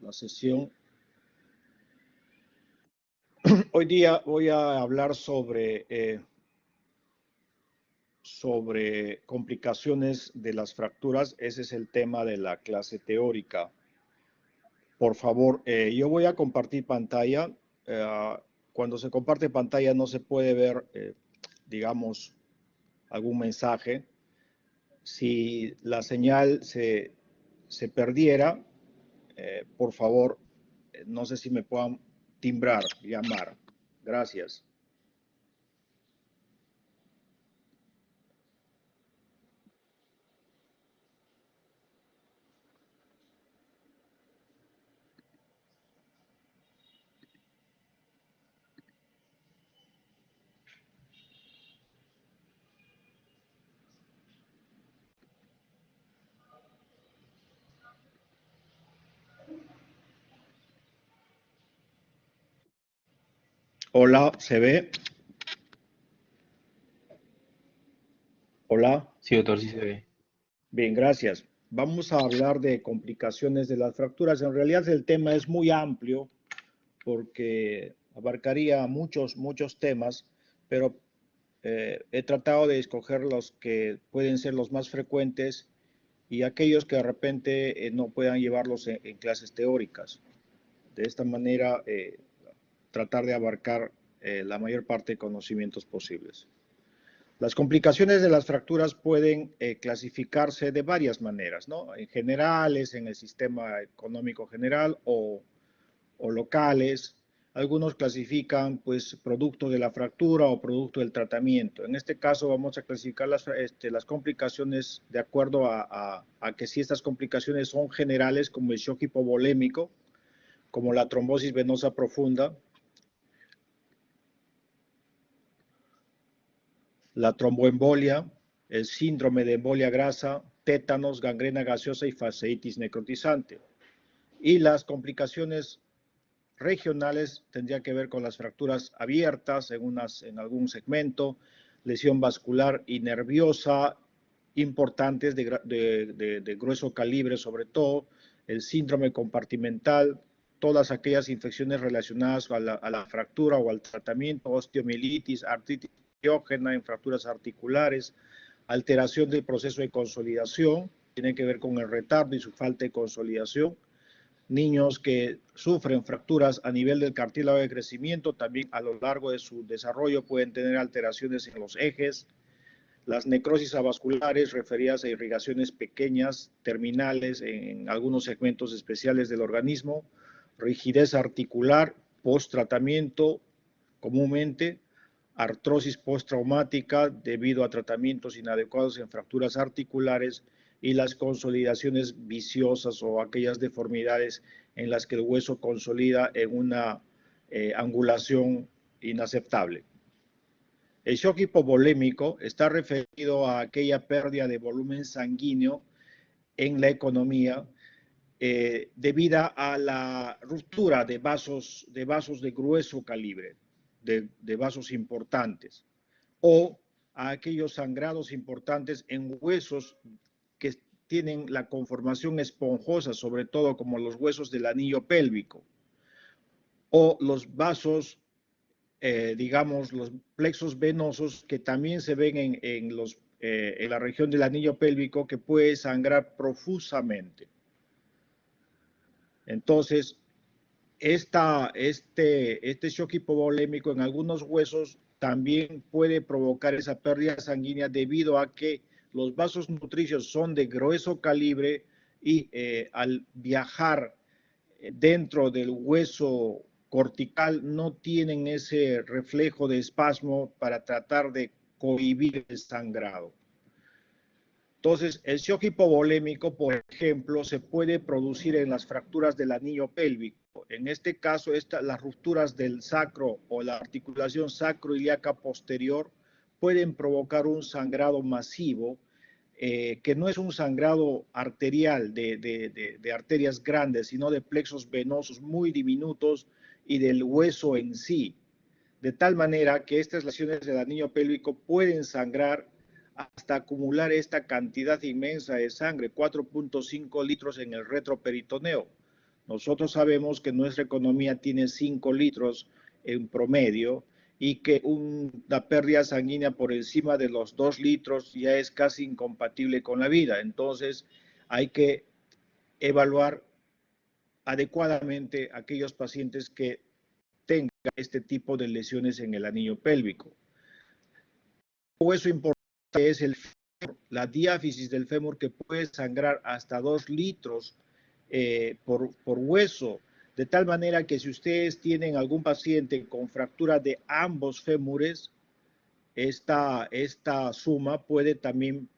la sesión. Hoy día voy a hablar sobre complicaciones de las fracturas. Ese es el tema de la clase teórica. Por favor, yo voy a compartir pantalla. Cuando se comparte pantalla no se puede ver, digamos, algún mensaje. Si la señal se perdiera, por favor, no sé si me puedan timbrar, llamar. Gracias. Hola, ¿se ve? Hola. Sí, doctor, sí se ve. Bien, gracias. Vamos a hablar de complicaciones de las fracturas. En realidad el tema es muy amplio porque abarcaría muchos temas, pero he tratado de escoger los que pueden ser los más frecuentes y aquellos que de repente no puedan llevarlos en clases teóricas. De esta manera, tratar de abarcar la mayor parte de conocimientos posibles. Las complicaciones de las fracturas pueden clasificarse de varias maneras, ¿no? En generales, en el sistema económico general o locales. Algunos clasifican, pues, producto de la fractura o producto del tratamiento. En este caso vamos a clasificar las complicaciones de acuerdo a que si estas complicaciones son generales, como el shock hipovolémico, como la trombosis venosa profunda, la tromboembolia, el síndrome de embolia grasa, tétanos, gangrena gaseosa y fasciitis necrotizante. Y las complicaciones regionales tendría que ver con las fracturas abiertas en algún segmento, lesión vascular y nerviosa importantes de grueso calibre, sobre todo el síndrome compartimental, todas aquellas infecciones relacionadas a la fractura o al tratamiento, osteomielitis, artritis diógena en fracturas articulares, alteración del proceso de consolidación, tiene que ver con el retardo y su falta de consolidación. Niños que sufren fracturas a nivel del cartílago de crecimiento, también a lo largo de su desarrollo pueden tener alteraciones en los ejes. Las necrosis avasculares referidas a irrigaciones pequeñas, terminales, en algunos segmentos especiales del organismo. Rigidez articular, post-tratamiento, comúnmente. Artrosis postraumática debido a tratamientos inadecuados en fracturas articulares y las consolidaciones viciosas o aquellas deformidades en las que el hueso consolida en una angulación inaceptable. El shock hipovolémico está referido a aquella pérdida de volumen sanguíneo en la economía debido a la ruptura de vasos de grueso calibre, de vasos importantes, o a aquellos sangrados importantes en huesos que tienen la conformación esponjosa, sobre todo como los huesos del anillo pélvico, o los vasos, digamos, los plexos venosos que también se ven en la región del anillo pélvico, que puede sangrar profusamente. Entonces, este shock hipovolémico en algunos huesos también puede provocar esa pérdida sanguínea debido a que los vasos nutricios son de grueso calibre y al viajar dentro del hueso cortical no tienen ese reflejo de espasmo para tratar de cohibir el sangrado. Entonces, el shock hipovolémico, por ejemplo, se puede producir en las fracturas del anillo pélvico. En este caso, las rupturas del sacro o la articulación sacroiliaca posterior pueden provocar un sangrado masivo, que no es un sangrado arterial de arterias grandes, sino de plexos venosos muy diminutos y del hueso en sí. De tal manera que estas lesiones del anillo pélvico pueden sangrar hasta acumular esta cantidad inmensa de sangre, 4.5 litros en el retroperitoneo. Nosotros sabemos que nuestra economía tiene 5 litros en promedio y que una pérdida sanguínea por encima de los 2 litros ya es casi incompatible con la vida. Entonces, hay que evaluar adecuadamente a aquellos pacientes que tengan este tipo de lesiones en el anillo pélvico. Un hueso importante es el fémur, la diáfisis del fémur, que puede sangrar hasta 2 litros por hueso, de tal manera que si ustedes tienen algún paciente con fractura de ambos fémures, esta suma puede también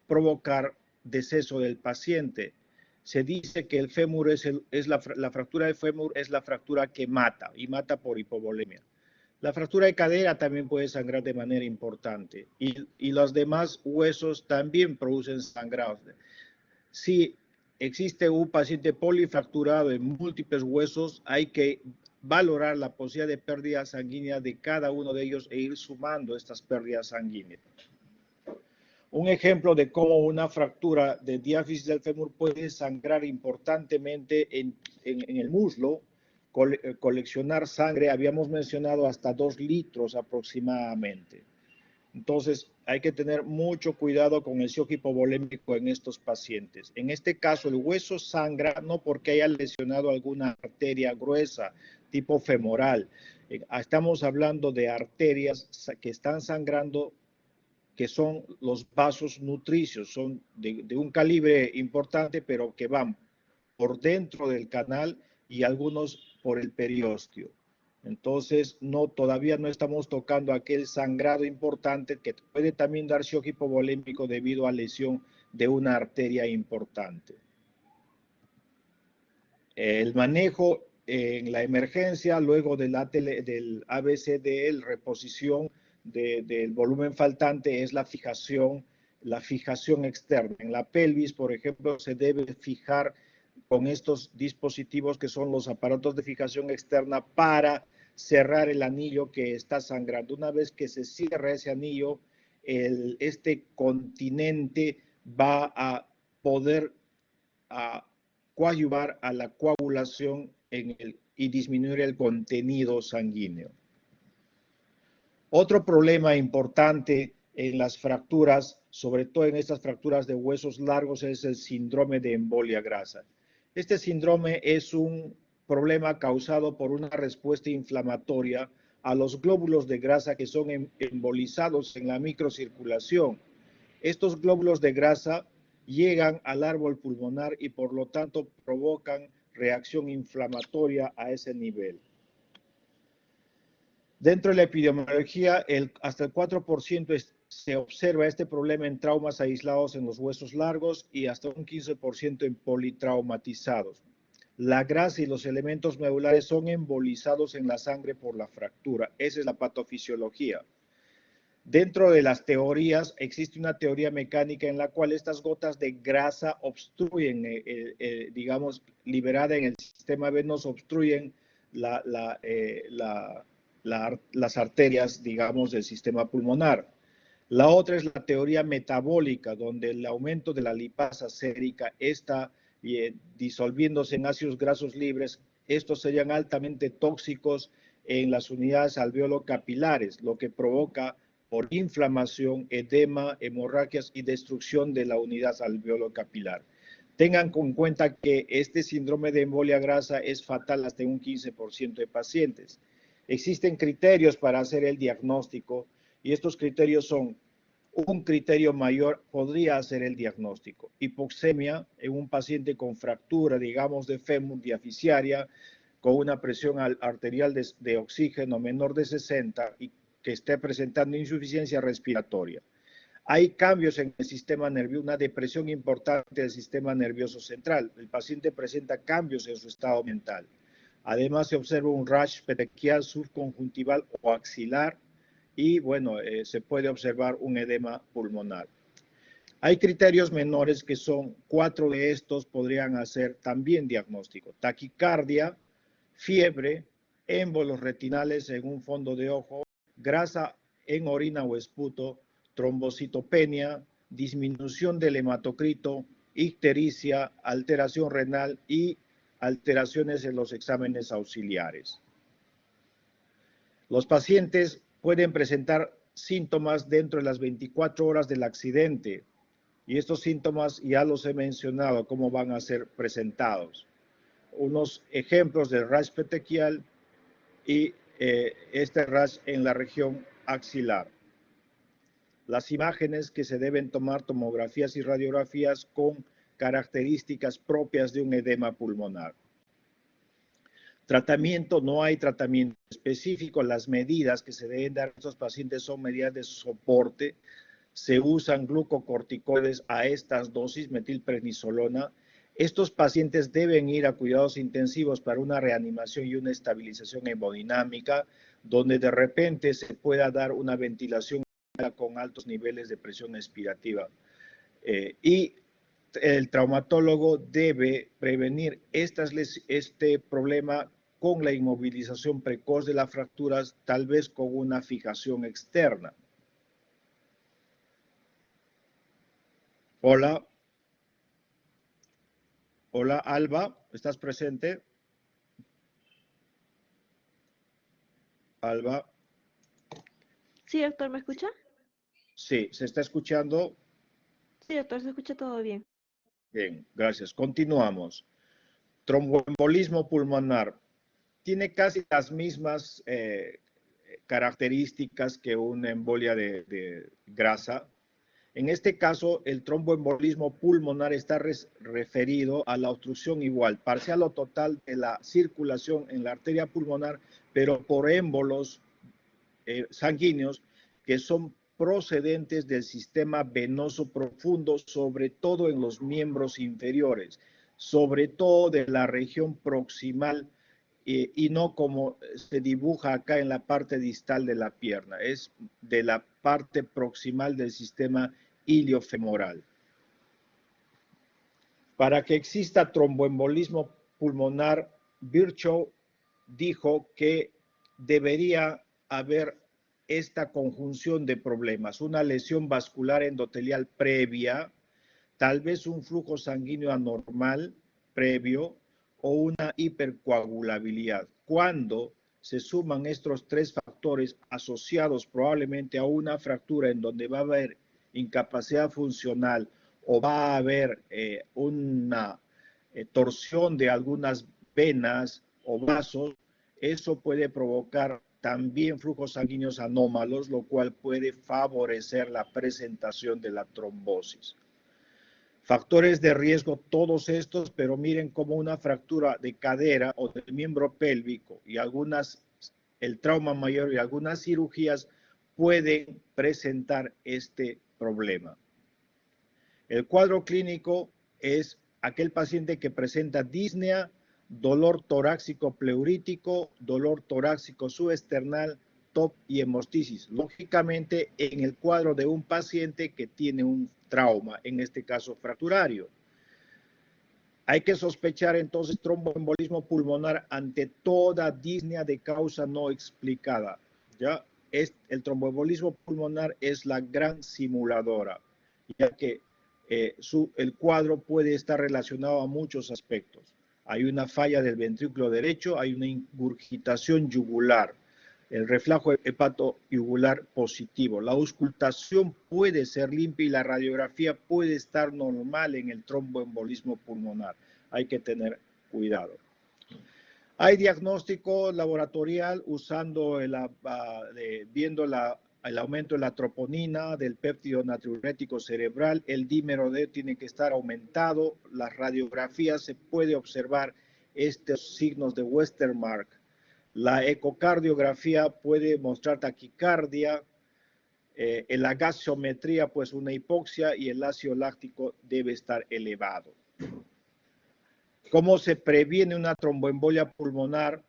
provocar deceso del paciente. Se dice que el fémur la fractura del fémur es la fractura que mata, y mata por hipovolemia. La fractura de cadera también puede sangrar de manera importante, y los demás huesos también producen sangrados. Si existe un paciente polifracturado en múltiples huesos, hay que valorar la posibilidad de pérdida sanguínea de cada uno de ellos e ir sumando estas pérdidas sanguíneas. Un ejemplo de cómo una fractura de diáfisis del fémur puede sangrar importantemente en el muslo, coleccionar sangre, habíamos mencionado hasta 2 litros aproximadamente. Entonces, hay que tener mucho cuidado con el shock hipovolémico en estos pacientes. En este caso, el hueso sangra no porque haya lesionado alguna arteria gruesa, tipo femoral. Estamos hablando de arterias que están sangrando, que son los vasos nutricios, son de un calibre importante, pero que van por dentro del canal y algunos por el periósteo. Entonces, todavía no estamos tocando aquel sangrado importante que puede también dar shock hipovolémico debido a lesión de una arteria importante. El manejo en la emergencia, luego del ABCDE, reposición del volumen faltante, es la fijación externa. En la pelvis, por ejemplo, se debe fijar con estos dispositivos que son los aparatos de fijación externa para cerrar el anillo que está sangrando. Una vez que se cierra ese anillo, este continente va a poder coadyuvar a la coagulación y disminuir el contenido sanguíneo. Otro problema importante en las fracturas, sobre todo en estas fracturas de huesos largos, es el síndrome de embolia grasa. Este síndrome es un problema causado por una respuesta inflamatoria a los glóbulos de grasa que son embolizados en la microcirculación. Estos glóbulos de grasa llegan al árbol pulmonar y por lo tanto provocan reacción inflamatoria a ese nivel. Dentro de la epidemiología, hasta el 4% se observa este problema en traumas aislados en los huesos largos y hasta un 15% en politraumatizados. La grasa y los elementos medulares son embolizados en la sangre por la fractura. Esa es la patofisiología. Dentro de las teorías, existe una teoría mecánica en la cual estas gotas de grasa obstruyen, digamos, liberada en el sistema venoso, obstruyen las arterias, digamos, del sistema pulmonar. La otra es la teoría metabólica, donde el aumento de la lipasa sérica está disolviéndose en ácidos grasos libres. Estos serían altamente tóxicos en las unidades alveolo-capilares, lo que provoca por inflamación, edema, hemorragias y destrucción de la unidad alveolo-capilar. Tengan en cuenta que este síndrome de embolia grasa es fatal hasta en un 15% de pacientes. Existen criterios para hacer el diagnóstico y estos criterios son: un criterio mayor podría hacer el diagnóstico. Hipoxemia en un paciente con fractura, digamos, de fémur diaficiaria, con una presión arterial de oxígeno menor de 60 y que esté presentando insuficiencia respiratoria. Hay cambios en el sistema nervioso, una depresión importante del sistema nervioso central. El paciente presenta cambios en su estado mental. Además, se observa un rash petequial subconjuntival o axilar y, bueno, se puede observar un edema pulmonar. Hay criterios menores que son 4 de estos podrían hacer también diagnóstico: taquicardia, fiebre, émbolos retinales en un fondo de ojo, grasa en orina o esputo, trombocitopenia, disminución del hematocrito, ictericia, alteración renal y alteraciones en los exámenes auxiliares. Los pacientes pueden presentar síntomas dentro de las 24 horas del accidente y estos síntomas ya los he mencionado cómo van a ser presentados. Unos ejemplos de rash petequial y este rash en la región axilar. Las imágenes que se deben tomar, tomografías y radiografías con características propias de un edema pulmonar. Tratamiento, no hay tratamiento específico. Las medidas que se deben dar a estos pacientes son medidas de soporte. Se usan glucocorticoides a estas dosis, metilprednisolona. Estos pacientes deben ir a cuidados intensivos para una reanimación y una estabilización hemodinámica, donde de repente se pueda dar una ventilación con altos niveles de presión expirativa. Y el traumatólogo debe prevenir este problema con la inmovilización precoz de las fracturas, tal vez con una fijación externa. Hola. Hola, Alba, ¿estás presente? Alba. Sí, doctor, ¿me escucha? Sí, ¿se está escuchando? Sí, doctor, se escucha todo bien. Bien, gracias. Continuamos. Tromboembolismo pulmonar. Tiene casi las mismas características que una embolia de grasa. En este caso, el tromboembolismo pulmonar está referido a la obstrucción igual, parcial o total de la circulación en la arteria pulmonar, pero por émbolos sanguíneos que son procedentes del sistema venoso profundo, sobre todo en los miembros inferiores, sobre todo de la región proximal y no como se dibuja acá en la parte distal de la pierna, es de la parte proximal del sistema iliofemoral. Para que exista tromboembolismo pulmonar, Virchow dijo que debería haber esta conjunción de problemas, una lesión vascular endotelial previa, tal vez un flujo sanguíneo anormal previo o una hipercoagulabilidad. Cuando se suman estos tres factores asociados probablemente a una fractura en donde va a haber incapacidad funcional o va a haber una torsión de algunas venas o vasos, eso puede provocar también flujos sanguíneos anómalos, lo cual puede favorecer la presentación de la trombosis. Factores de riesgo todos estos, pero miren cómo una fractura de cadera o del miembro pélvico y el trauma mayor y algunas cirugías pueden presentar este problema. El cuadro clínico es aquel paciente que presenta disnea, dolor torácico pleurítico, dolor torácico subesternal, TOP y hemostisis. Lógicamente, en el cuadro de un paciente que tiene un trauma, en este caso fracturario. Hay que sospechar entonces tromboembolismo pulmonar ante toda disnea de causa no explicada. ¿Ya? El tromboembolismo pulmonar es la gran simuladora, ya que el cuadro puede estar relacionado a muchos aspectos. Hay una falla del ventrículo derecho, hay una ingurgitación yugular, el reflejo hepatoyugular positivo. La auscultación puede ser limpia y la radiografía puede estar normal en el tromboembolismo pulmonar. Hay que tener cuidado. Hay diagnóstico laboratorial usando viendo el aumento de la troponina, del péptido natriurético cerebral, el dímero D tiene que estar aumentado, las radiografías se puede observar estos signos de Westermarck. La ecocardiografía puede mostrar taquicardia, en la gasometría pues una hipoxia y el ácido láctico debe estar elevado. ¿Cómo se previene una tromboembolia pulmonar?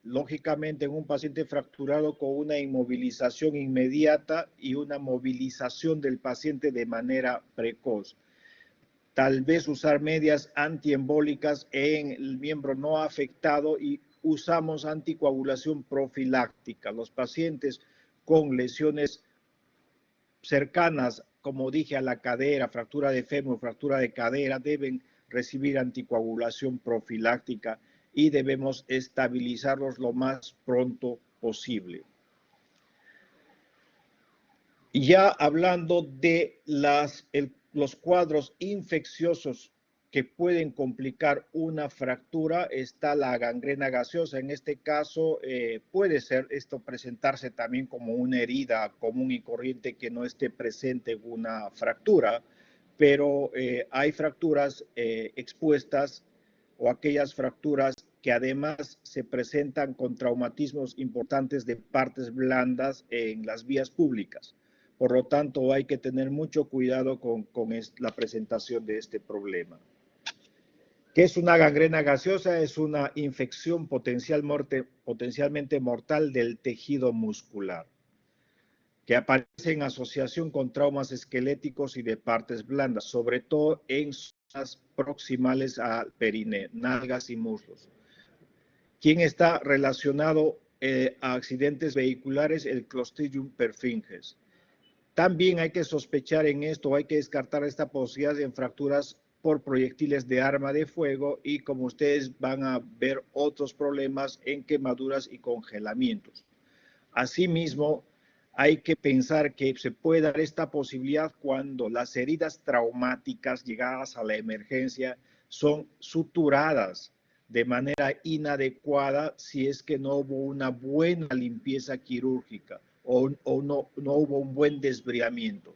Lógicamente en un paciente fracturado con una inmovilización inmediata y una movilización del paciente de manera precoz. Tal vez usar medias antiembólicas en el miembro no afectado y usamos anticoagulación profiláctica. Los pacientes con lesiones cercanas, como dije, a la cadera, fractura de fémur, fractura de cadera, deben recibir anticoagulación profiláctica y debemos estabilizarlos lo más pronto posible. Ya hablando de los cuadros infecciosos que pueden complicar una fractura, está la gangrena gaseosa. En este caso, puede ser esto presentarse también como una herida común y corriente que no esté presente en una fractura, pero hay fracturas expuestas o aquellas fracturas que además se presentan con traumatismos importantes de partes blandas en las vías públicas. Por lo tanto, hay que tener mucho cuidado con la presentación de este problema. ¿Qué es una gangrena gaseosa? Es una infección potencialmente mortal del tejido muscular, que aparece en asociación con traumas esqueléticos y de partes blandas, sobre todo en zonas proximales al perineo, nalgas y muslos. ¿Quién está relacionado a accidentes vehiculares? El Clostridium perfringens. También hay que sospechar en esto, hay que descartar esta posibilidad en fracturas por proyectiles de arma de fuego y como ustedes van a ver otros problemas en quemaduras y congelamientos. Asimismo, hay que pensar que se puede dar esta posibilidad cuando las heridas traumáticas llegadas a la emergencia son suturadas de manera inadecuada si es que no hubo una buena limpieza quirúrgica o no hubo un buen desbriamiento.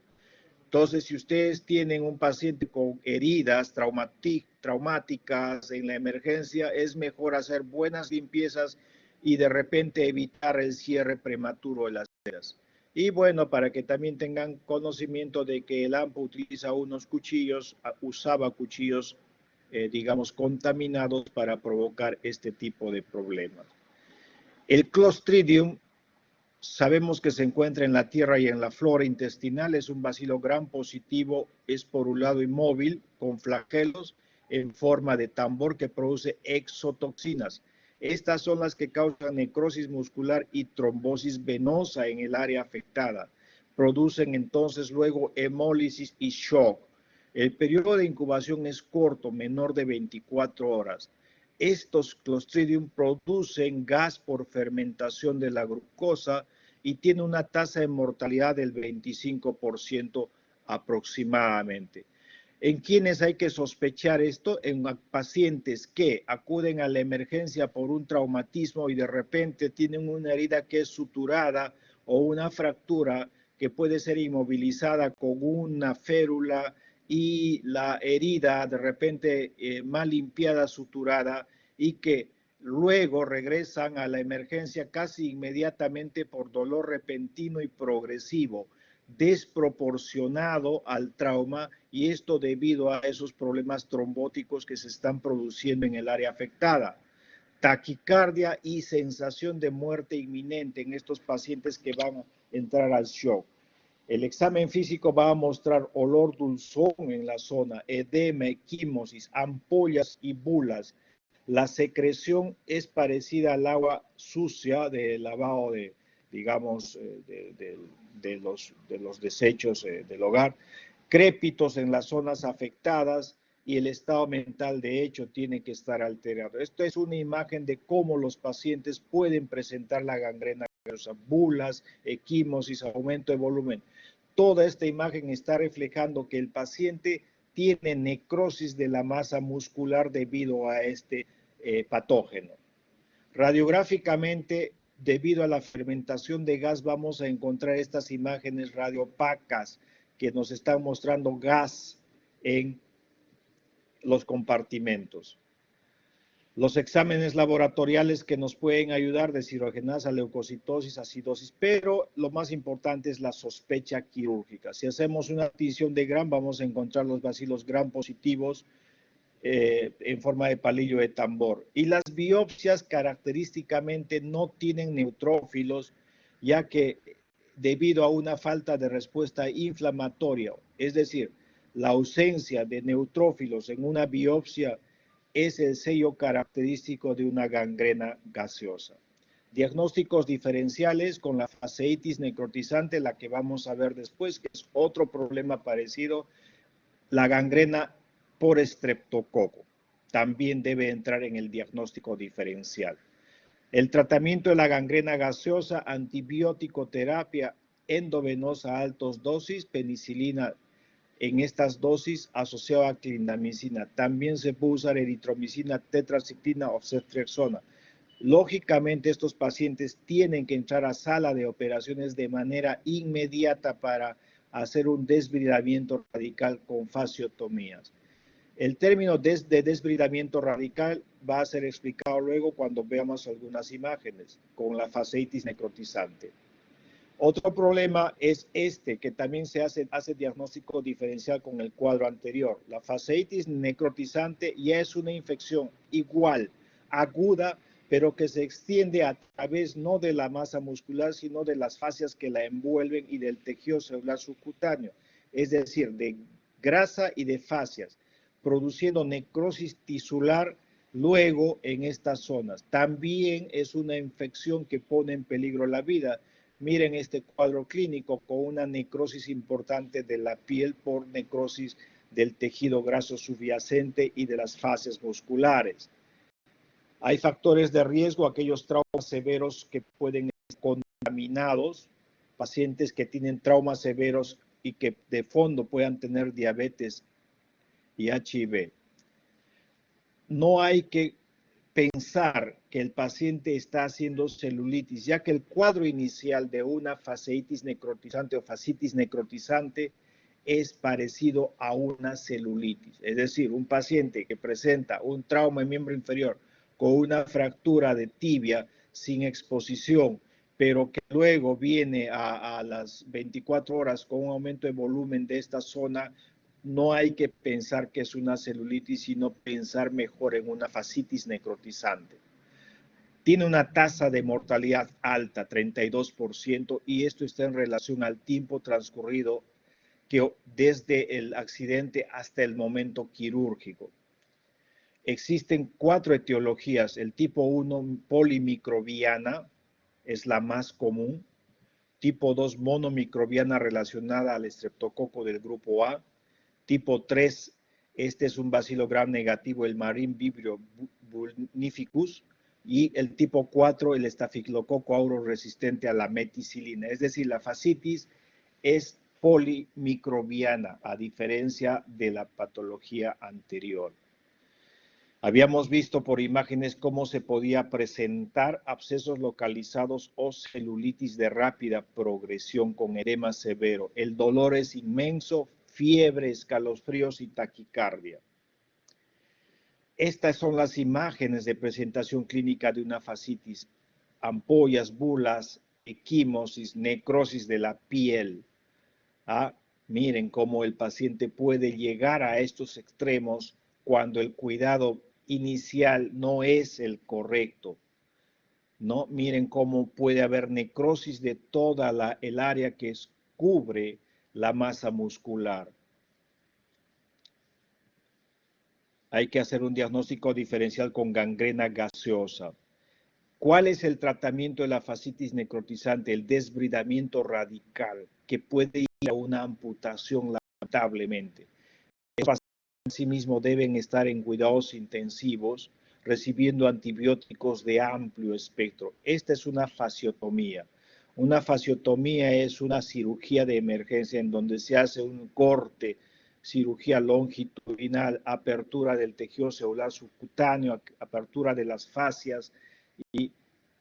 Entonces, si ustedes tienen un paciente con heridas traumáticas en la emergencia, es mejor hacer buenas limpiezas y de repente evitar el cierre prematuro de las heridas. Y bueno, para que también tengan conocimiento de que el AMPA usaba cuchillos, digamos, contaminados para provocar este tipo de problemas. El Clostridium sabemos que se encuentra en la tierra y en la flora intestinal, es un bacilo gram positivo, esporulado y móvil, con flagelos en forma de tambor que produce exotoxinas. Estas son las que causan necrosis muscular y trombosis venosa en el área afectada. Producen entonces luego hemólisis y shock. El periodo de incubación es corto, menor de 24 horas. Estos Clostridium producen gas por fermentación de la glucosa y tiene una tasa de mortalidad del 25% aproximadamente. ¿En quiénes hay que sospechar esto? En pacientes que acuden a la emergencia por un traumatismo y de repente tienen una herida que es suturada o una fractura que puede ser inmovilizada con una férula y la herida de repente mal limpiada, suturada y que luego regresan a la emergencia casi inmediatamente por dolor repentino y progresivo, desproporcionado al trauma y esto debido a esos problemas trombóticos que se están produciendo en el área afectada. Taquicardia y sensación de muerte inminente en estos pacientes que van a entrar al shock. El examen físico va a mostrar olor dulzón en la zona, edema, equimosis, ampollas y bulas. La secreción es parecida al agua sucia de lavado de, digamos, de los desechos del hogar, crépitos en las zonas afectadas y el estado mental de hecho tiene que estar alterado. Esto es una imagen de cómo los pacientes pueden presentar la gangrena gaseosa, bulas, equimosis, aumento de volumen. Toda esta imagen está reflejando que el paciente tiene necrosis de la masa muscular debido a este patógeno. Radiográficamente, debido a la fermentación de gas, vamos a encontrar estas imágenes radiopacas que nos están mostrando gas en los compartimentos. Los exámenes laboratoriales que nos pueden ayudar: deshidrogenasa, leucocitosis, acidosis, pero lo más importante es la sospecha quirúrgica. Si hacemos una adquisición de Gram, vamos a encontrar los bacilos Gram positivos en forma de palillo de tambor. Y las biopsias característicamente no tienen neutrófilos, ya que debido a una falta de respuesta inflamatoria, es decir, la ausencia de neutrófilos en una biopsia es el sello característico de una gangrena gaseosa. Diagnósticos diferenciales con la fasciitis necrotizante, la que vamos a ver después, que es otro problema parecido. La gangrena por estreptococo. También debe entrar en el diagnóstico diferencial. El tratamiento de la gangrena gaseosa, antibiótico, terapia endovenosa a altas dosis, penicilina en estas dosis asociado a clindamicina. También se puede usar eritromicina, tetraciclina o ceftriaxona. Lógicamente, estos pacientes tienen que entrar a sala de operaciones de manera inmediata para hacer un desbridamiento radical con fasciotomías. El término de desbridamiento radical va a ser explicado luego cuando veamos algunas imágenes con la fasciitis necrotizante. Otro problema es que también se hace diagnóstico diferencial con el cuadro anterior. La fasciitis necrotizante ya es una infección igual, aguda, pero que se extiende a través no de la masa muscular, sino de las fascias que la envuelven y del tejido celular subcutáneo, es decir, de grasa y de fascias, produciendo necrosis tisular luego en estas zonas. También es una infección que pone en peligro la vida. Miren este cuadro clínico con una necrosis importante de la piel por necrosis del tejido graso subyacente y de las fascias musculares. Hay factores de riesgo, aquellos traumas severos que pueden estar contaminados, pacientes que tienen traumas severos y que de fondo puedan tener diabetes y HIV. No hay que pensar que el paciente está haciendo celulitis, ya que el cuadro inicial de una fasciitis necrotizante o fascitis necrotizante es parecido a una celulitis. Es decir, un paciente que presenta un trauma en miembro inferior con una fractura de tibia sin exposición, pero que luego viene a las 24 horas con un aumento de volumen de esta zona, no hay que pensar que es una celulitis, sino pensar mejor en una fascitis necrotizante. Tiene una tasa de mortalidad alta, 32%, y esto está en relación al tiempo transcurrido desde el accidente hasta el momento quirúrgico. Existen 4 etiologías. El tipo 1, polimicrobiana, es la más común. Tipo 2, monomicrobiana relacionada al estreptococo del grupo A. Tipo 3, este es un bacilo gram negativo, el Marin Vibrio vulnificus. Y el tipo 4, el estafilococo aureus resistente a la meticilina. Es decir, la fascitis es polimicrobiana, a diferencia de la patología anterior. Habíamos visto por imágenes cómo se podía presentar abscesos localizados o celulitis de rápida progresión con edema severo. El dolor es inmenso, fiebre, escalofríos y taquicardia. Estas son las imágenes de presentación clínica de una fascitis: ampollas, bulas, equimosis, necrosis de la piel. Miren cómo el paciente puede llegar a estos extremos cuando el cuidado inicial no es el correcto, ¿no? Miren cómo puede haber necrosis de toda el área que cubre la masa muscular. Hay que hacer un diagnóstico diferencial con gangrena gaseosa. ¿Cuál es el tratamiento de la fascitis necrotizante? El desbridamiento radical, que puede ir a una amputación lamentablemente. Los pacientes en sí mismos deben estar en cuidados intensivos, recibiendo antibióticos de amplio espectro. Esta es una fasciotomía. Una fasciotomía es una cirugía de emergencia en donde se hace un corte, cirugía longitudinal, apertura del tejido celular subcutáneo, apertura de las fascias y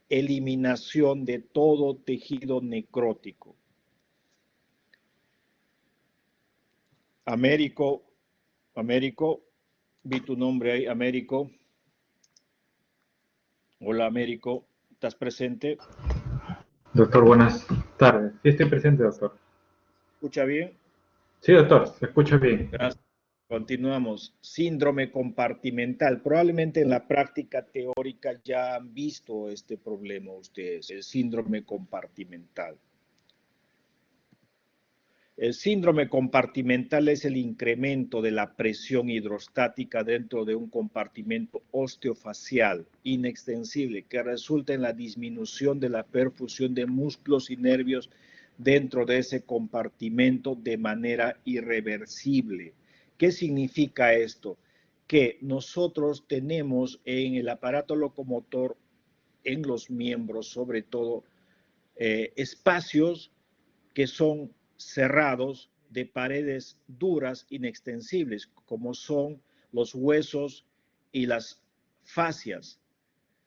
eliminación de todo tejido necrótico. Américo, vi tu nombre ahí, Américo. Hola, Américo, ¿estás presente? Doctor, buenas tardes. Sí, estoy presente, doctor. ¿Escucha bien? Sí, doctor, se escucha bien. Gracias. Continuamos. Síndrome compartimental. Probablemente en la práctica teórica ya han visto este problema ustedes, el síndrome compartimental. El síndrome compartimental es el incremento de la presión hidrostática dentro de un compartimento osteofacial inextensible que resulta en la disminución de la perfusión de músculos y nervios dentro de ese compartimento de manera irreversible, ¿Qué significa esto? Que nosotros tenemos en el aparato locomotor, en los miembros sobre todo, espacios que son cerrados de paredes duras, inextensibles, como son los huesos y las fascias.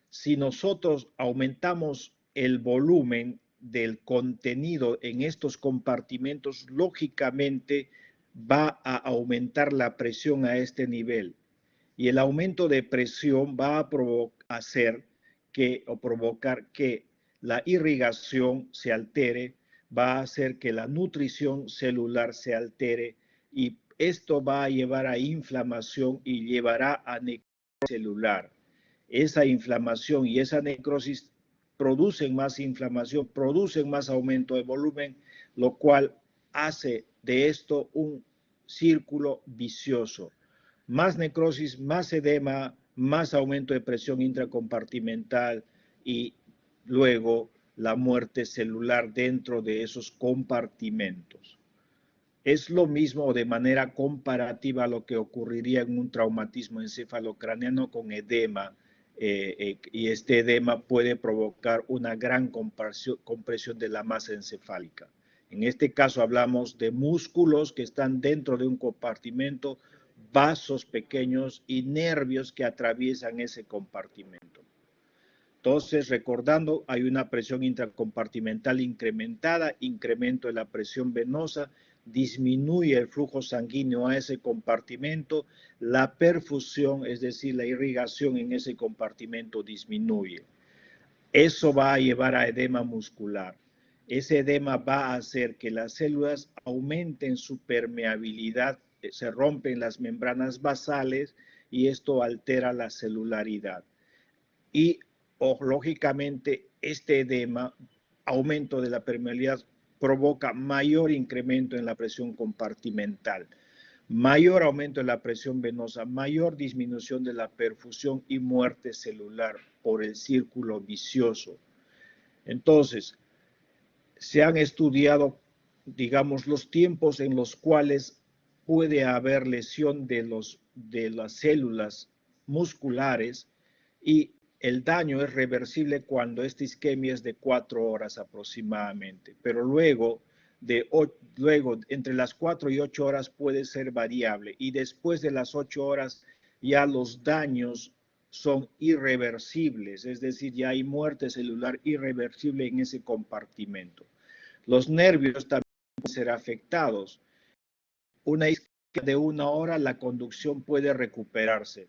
Si nosotros aumentamos el volumen del contenido en estos compartimentos, lógicamente va a aumentar la presión a este nivel. Y el aumento de presión va a provocar que la irrigación se altere, va a hacer que la nutrición celular se altere y esto va a llevar a inflamación y llevará a necrosis celular. Esa inflamación y esa necrosis producen más inflamación, producen más aumento de volumen, lo cual hace de esto un círculo vicioso. Más necrosis, más edema, más aumento de presión intracompartimental y luego la muerte celular dentro de esos compartimentos. Es lo mismo de manera comparativa a lo que ocurriría en un traumatismo encefalocraneano con edema, y este edema puede provocar una gran compresión de la masa encefálica. En este caso hablamos de músculos que están dentro de un compartimento, vasos pequeños y nervios que atraviesan ese compartimento. Entonces, recordando, hay una presión intracompartimental incrementada, incremento de la presión venosa, disminuye el flujo sanguíneo a ese compartimento, la perfusión, es decir, la irrigación en ese compartimento disminuye. Eso va a llevar a edema muscular. Ese edema va a hacer que las células aumenten su permeabilidad, se rompen las membranas basales y esto altera la celularidad. Y lógicamente este edema, aumento de la permeabilidad, provoca mayor incremento en la presión compartimental, mayor aumento en la presión venosa, mayor disminución de la perfusión y muerte celular por el círculo vicioso. Entonces, se han estudiado, digamos, los tiempos en los cuales puede haber lesión de las células musculares y el daño es reversible cuando esta isquemia es de 4 horas aproximadamente, pero luego entre las 4 y 8 horas puede ser variable y después de las 8 horas ya los daños son irreversibles, es decir, ya hay muerte celular irreversible en ese compartimento. Los nervios también pueden ser afectados. Una isquemia de 1 hora, la conducción puede recuperarse.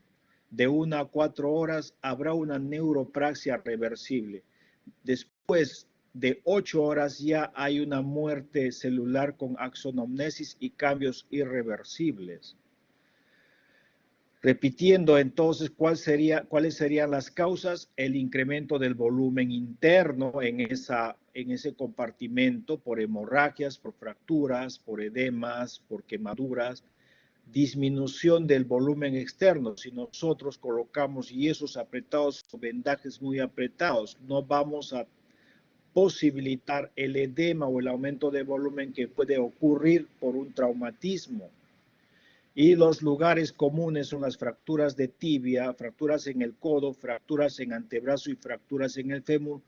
De 1 a 4 horas habrá una neuropraxia reversible. Después de 8 horas ya hay una muerte celular con axonomnesis y cambios irreversibles. Repitiendo entonces, ¿cuáles serían las causas? El incremento del volumen interno en ese compartimento por hemorragias, por fracturas, por edemas, por quemaduras. Disminución del volumen externo. Si nosotros colocamos yesos apretados o vendajes muy apretados, no vamos a posibilitar el edema o el aumento de volumen que puede ocurrir por un traumatismo. Y los lugares comunes son las fracturas de tibia, fracturas en el codo, fracturas en antebrazo y fracturas en el fémur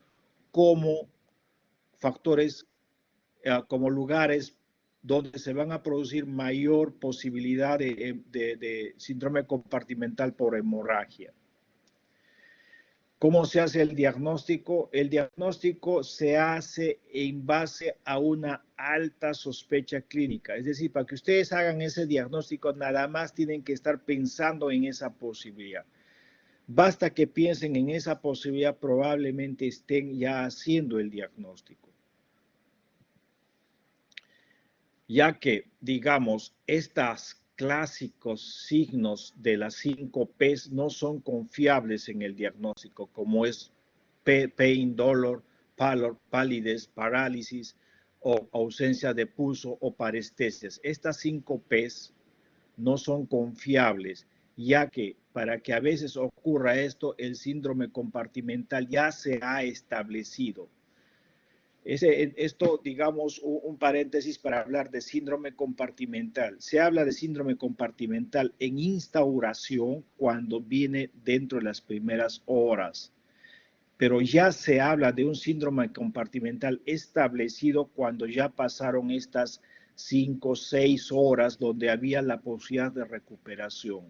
como factores, como lugares donde se van a producir mayor posibilidad de síndrome compartimental por hemorragia. ¿Cómo se hace el diagnóstico? El diagnóstico se hace en base a una alta sospecha clínica. Es decir, para que ustedes hagan ese diagnóstico, nada más tienen que estar pensando en esa posibilidad. Basta que piensen en esa posibilidad, probablemente estén ya haciendo el diagnóstico. Ya que, digamos, estos clásicos signos de las 5 P's no son confiables en el diagnóstico, como es pain, dolor, pallor, palidez, parálisis o ausencia de pulso o parestesias. Estas 5 P's no son confiables, ya que para que a veces ocurra esto, el síndrome compartimental ya se ha establecido. Esto, digamos, un paréntesis para hablar de síndrome compartimental. Se habla de síndrome compartimental en instauración cuando viene dentro de las primeras horas, pero ya se habla de un síndrome compartimental establecido cuando ya pasaron estas 5 o 6 horas donde había la posibilidad de recuperación.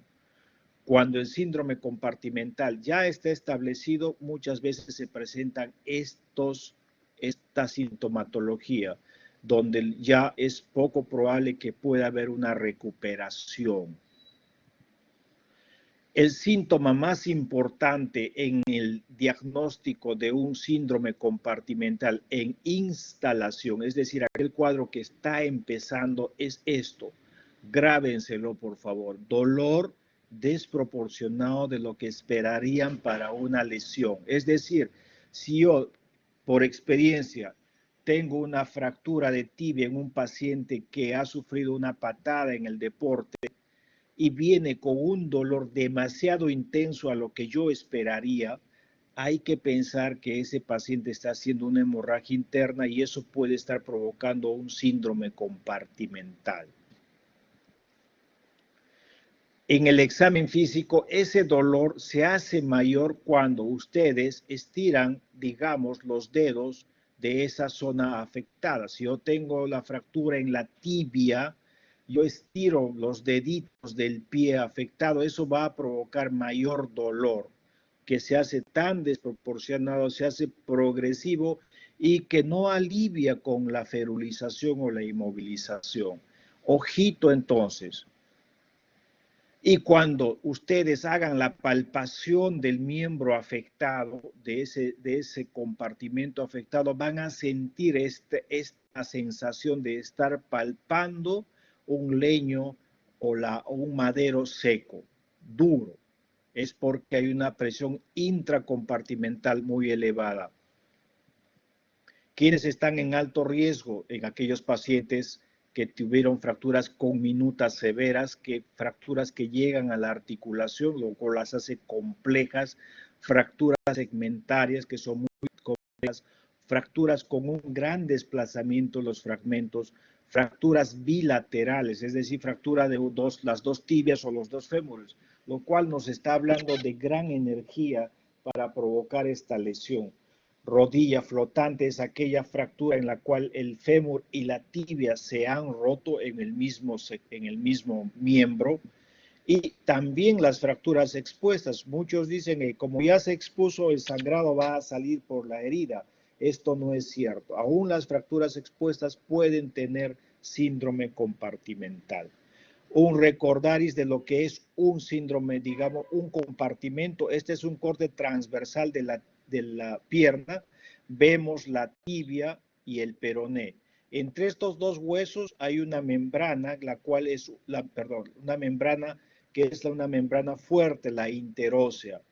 Cuando el síndrome compartimental ya está establecido, muchas veces se presentan esta sintomatología, donde ya es poco probable que pueda haber una recuperación. El síntoma más importante en el diagnóstico de un síndrome compartimental en instalación, es decir, aquel cuadro que está empezando, es esto. Grábenselo, por favor. Dolor desproporcionado de lo que esperarían para una lesión. Es decir, si yo, por experiencia, tengo una fractura de tibia en un paciente que ha sufrido una patada en el deporte, y viene con un dolor demasiado intenso a lo que yo esperaría, hay que pensar que ese paciente está haciendo una hemorragia interna y eso puede estar provocando un síndrome compartimental. En el examen físico, ese dolor se hace mayor cuando ustedes estiran, digamos, los dedos de esa zona afectada. Si yo tengo la fractura en la tibia, yo estiro los deditos del pie afectado, eso va a provocar mayor dolor, que se hace tan desproporcionado, se hace progresivo y que no alivia con la ferulización o la inmovilización. Ojito entonces. Y cuando ustedes hagan la palpación del miembro afectado, de ese compartimento afectado, van a sentir esta sensación de estar palpando un leño o un madero seco, duro. Es porque hay una presión intracompartimental muy elevada. ¿Quiénes están en alto riesgo? En aquellos pacientes que tuvieron fracturas conminutas severas, fracturas que llegan a la articulación, lo cual las hace complejas, fracturas segmentarias que son muy complejas, fracturas con un gran desplazamiento de los fragmentos, fracturas bilaterales, es decir, fractura de las dos tibias o los dos fémures, lo cual nos está hablando de gran energía para provocar esta lesión. Rodilla flotante es aquella fractura en la cual el fémur y la tibia se han roto en el mismo miembro. Y también las fracturas expuestas. Muchos dicen que como ya se expuso, el sangrado va a salir por la herida. Esto no es cierto. Aún las fracturas expuestas pueden tener síndrome compartimental. Un recordaris de lo que es un síndrome, digamos, un compartimento. Este es un corte transversal de la pierna. Vemos la tibia y el peroné. Entre estos dos huesos hay una membrana, la cual es una membrana que es una membrana fuerte, la interósea.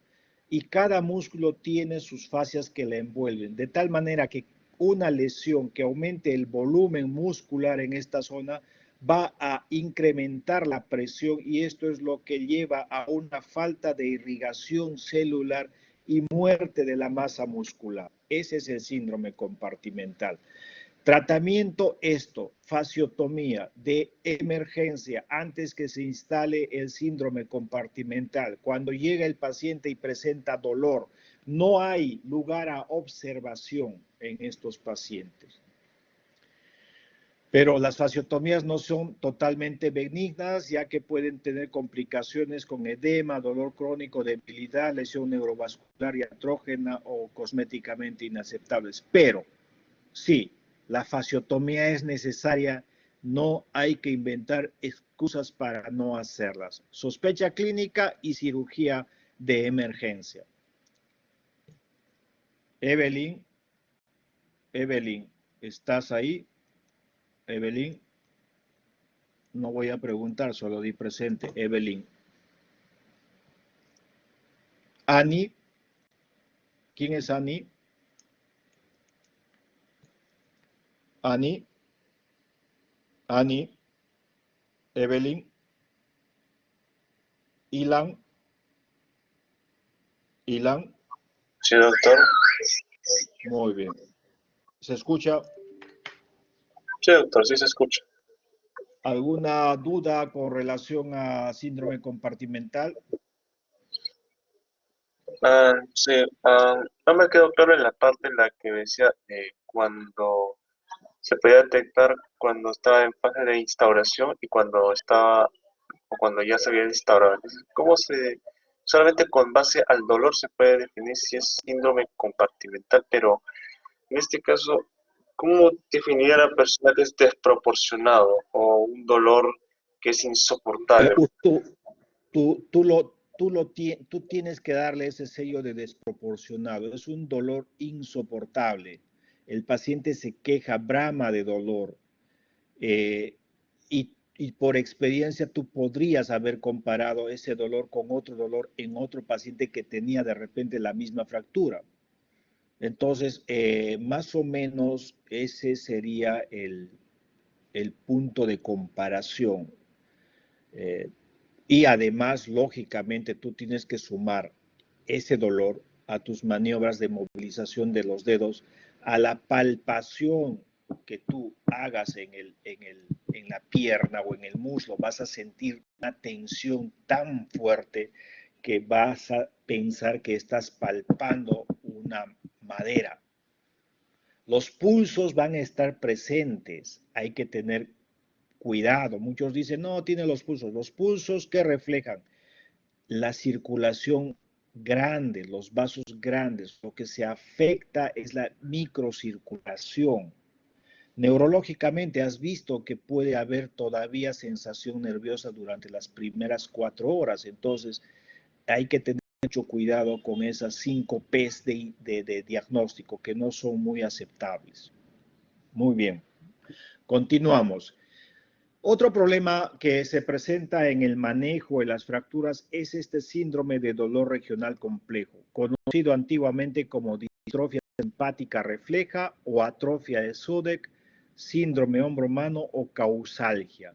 Y cada músculo tiene sus fascias que la envuelven, de tal manera que una lesión que aumente el volumen muscular en esta zona va a incrementar la presión y esto es lo que lleva a una falta de irrigación celular y muerte de la masa muscular. Ese es el síndrome compartimental. Tratamiento fasciotomía de emergencia antes que se instale el síndrome compartimental. Cuando llega el paciente y presenta dolor, no hay lugar a observación en estos pacientes. Pero las fasciotomías no son totalmente benignas, ya que pueden tener complicaciones con edema, dolor crónico, debilidad, lesión neurovascular y artrógena o cosméticamente inaceptables. Pero sí, la fasciotomía es necesaria, no hay que inventar excusas para no hacerlas. Sospecha clínica y cirugía de emergencia. Evelyn, ¿estás ahí? Evelyn, no voy a preguntar, solo di presente. Evelyn. Ani, ¿quién es Ani? Ani, Evelyn, Ilan. Sí, doctor. Muy bien. ¿Se escucha? Sí, doctor, sí se escucha. ¿Alguna duda con relación a síndrome compartimental? Sí, no me quedó claro en la parte en la que decía cuando se podía detectar cuando estaba en fase de instauración y cuando estaba o cuando ya se había instaurado. Entonces, solamente con base al dolor se puede definir si es síndrome compartimental, pero en este caso, ¿cómo definir a la persona que es desproporcionado o un dolor que es insoportable? Tú tienes que darle ese sello de desproporcionado. Es un dolor insoportable. El paciente se queja, brama de dolor. Y por experiencia tú podrías haber comparado ese dolor con otro dolor en otro paciente que tenía de repente la misma fractura. Entonces, más o menos ese sería el punto de comparación. Eh, y además, lógicamente, tú tienes que sumar ese dolor a tus maniobras de movilización de los dedos, a la palpación que tú hagas en la pierna o en el muslo. Vas a sentir una tensión tan fuerte que vas a pensar que estás palpando una madera. Los pulsos van a estar presentes. Hay que tener cuidado. Muchos dicen, no, tiene los pulsos. Los pulsos que reflejan la circulación grande, los vasos grandes. Lo que se afecta es la microcirculación. Neurológicamente has visto que puede haber todavía sensación nerviosa durante las primeras 4 horas. Entonces hay que tener mucho cuidado con esas 5 P's de diagnóstico que no son muy aceptables. Muy bien. Continuamos. Otro problema que se presenta en el manejo de las fracturas es este síndrome de dolor regional complejo, conocido antiguamente como distrofia simpática refleja o atrofia de Sudeck, síndrome hombro-mano o causalgia.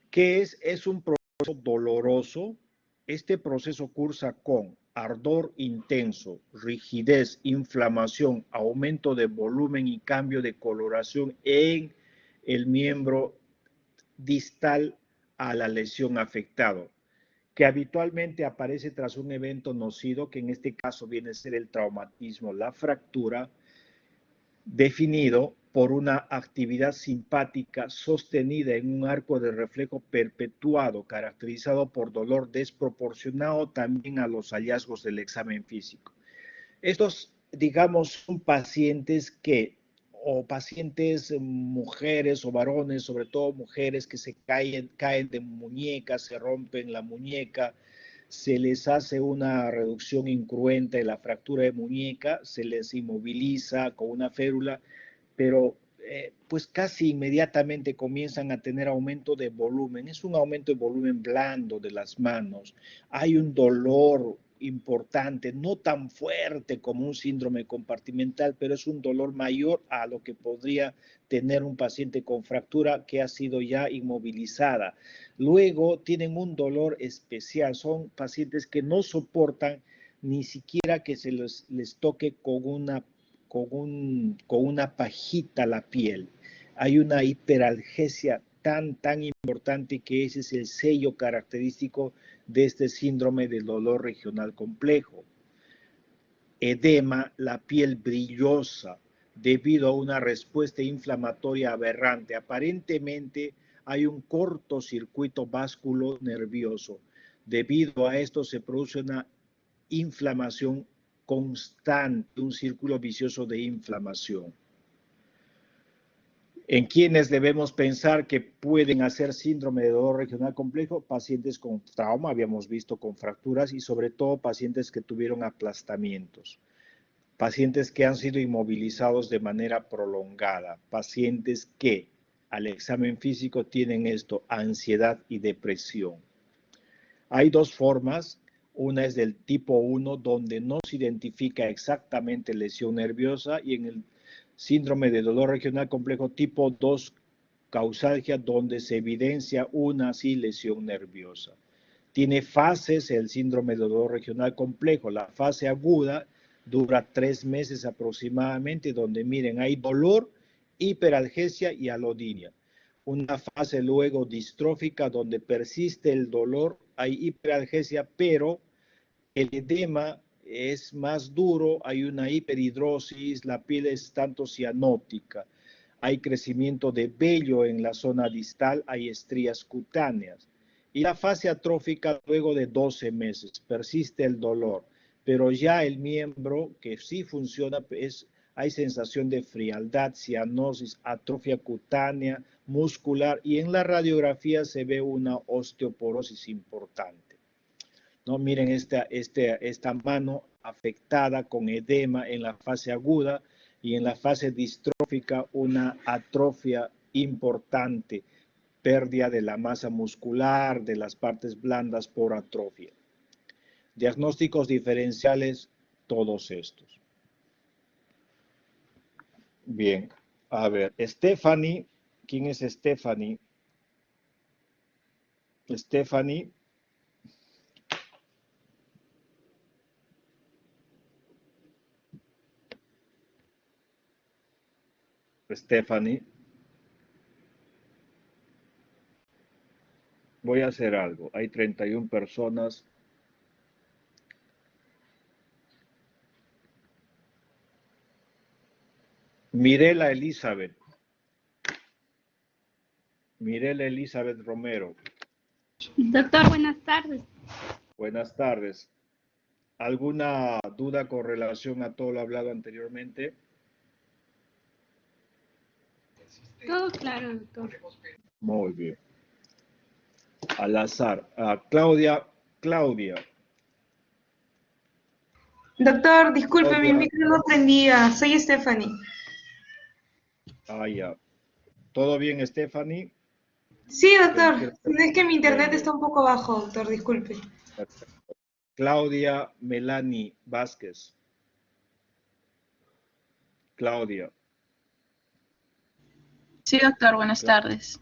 ¿Qué es? Es un proceso doloroso. Este proceso cursa con ardor intenso, rigidez, inflamación, aumento de volumen y cambio de coloración en el miembro distal a la lesión afectado, que habitualmente aparece tras un evento nocivo, que en este caso viene a ser el traumatismo, la fractura, definido por una actividad simpática sostenida en un arco de reflejo perpetuado, caracterizado por dolor desproporcionado también a los hallazgos del examen físico. Estos, digamos, son pacientes o pacientes mujeres o varones, sobre todo mujeres que se caen de muñecas, se rompen la muñeca, se les hace una reducción incruenta de la fractura de muñeca, se les inmoviliza con una férula, pero pues casi inmediatamente comienzan a tener aumento de volumen. Es un aumento de volumen blando de las manos. Hay un dolor importante, no tan fuerte como un síndrome compartimental, pero es un dolor mayor a lo que podría tener un paciente con fractura que ha sido ya inmovilizada. Luego tienen un dolor especial, son pacientes que no soportan ni siquiera que se les toque con una pajita la piel. Hay una hiperalgesia tan importante que ese es el sello característico de este síndrome del dolor regional complejo. Edema, la piel brillosa, debido a una respuesta inflamatoria aberrante. Aparentemente hay un cortocircuito vasculo nervioso. Debido a esto se produce una inflamación constante, un círculo vicioso de inflamación. ¿En quiénes debemos pensar que pueden hacer síndrome de dolor regional complejo? Pacientes con trauma, habíamos visto con fracturas, y sobre todo pacientes que tuvieron aplastamientos, pacientes que han sido inmovilizados de manera prolongada, pacientes que al examen físico tienen esto, ansiedad y depresión. Hay dos formas. Una es del tipo 1, donde no se identifica exactamente lesión nerviosa, y en el síndrome de dolor regional complejo tipo 2, causalgia, donde se evidencia una sí lesión nerviosa. Tiene fases el síndrome de dolor regional complejo. La fase aguda dura 3 meses aproximadamente, donde miren, hay dolor, hiperalgesia y alodinia. Una fase luego distrófica donde persiste el dolor, hay hiperalgesia, pero el edema es más duro, hay una hiperhidrosis, la piel es tanto cianótica, hay crecimiento de vello en la zona distal, hay estrías cutáneas. Y la fase atrófica luego de 12 meses, persiste el dolor, pero ya el miembro que sí funciona hay sensación de frialdad, cianosis, atrofia cutánea, muscular, y en la radiografía se ve una osteoporosis importante. ¿No? Miren esta mano afectada con edema en la fase aguda y en la fase distrófica una atrofia importante, pérdida de la masa muscular, de las partes blandas por atrofia. Diagnósticos diferenciales, todos estos. Bien, a ver, Stephanie, ¿quién es Stephanie? Stephanie. Stephanie. Voy a hacer algo. Hay 31 personas. Mirela Elizabeth. Mirela Elizabeth Romero. Doctor, buenas tardes. Buenas tardes. ¿Alguna duda con relación a todo lo hablado anteriormente? Todo claro, doctor. Muy bien. Al azar. Claudia. Doctor, disculpe, mi Claudia. micro no prendía. Soy Stephanie. Ya. ¿Todo bien, Stephanie? Sí, doctor. Es que mi internet está un poco bajo, doctor, disculpe. Perfecto. Claudia Melanie Vázquez. Claudia. Sí, doctor, buenas tardes.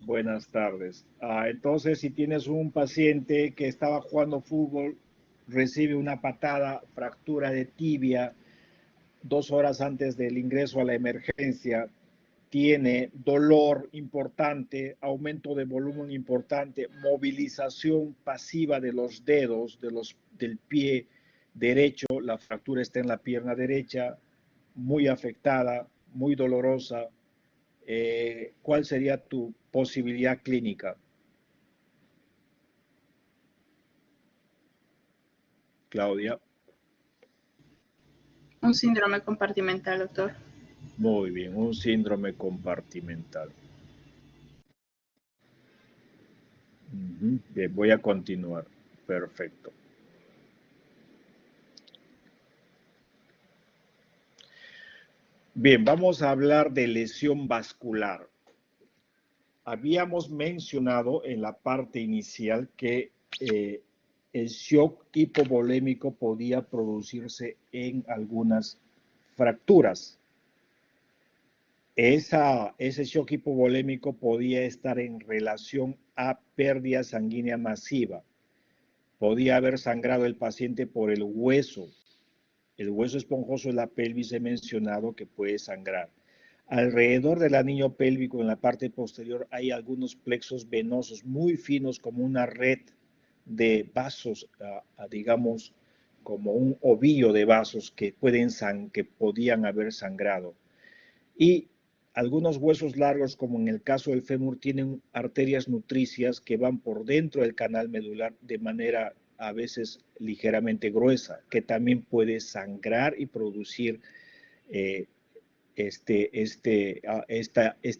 Buenas tardes. Entonces, si tienes un paciente que estaba jugando fútbol, recibe una patada, fractura de tibia, 2 horas antes del ingreso a la emergencia, tiene dolor importante, aumento de volumen importante, movilización pasiva de los dedos del pie derecho, la fractura está en la pierna derecha, muy afectada, muy dolorosa. ¿Cuál sería tu posibilidad clínica? Claudia. Un síndrome compartimental, doctor. Muy bien, un síndrome compartimental. Bien, voy a continuar. Perfecto. Bien, vamos a hablar de lesión vascular. Habíamos mencionado en la parte inicial que el shock hipovolémico podía producirse en algunas fracturas. Ese shock hipovolémico podía estar en relación a pérdida sanguínea masiva. Podía haber sangrado el paciente por el hueso. El hueso esponjoso de la pelvis he mencionado que puede sangrar. Alrededor del anillo pélvico, en la parte posterior, hay algunos plexos venosos muy finos, como una red de vasos, digamos, como un ovillo de vasos que podían haber sangrado. Y algunos huesos largos, como en el caso del fémur, tienen arterias nutricias que van por dentro del canal medular de manera a veces ligeramente gruesa, que también puede sangrar y producir este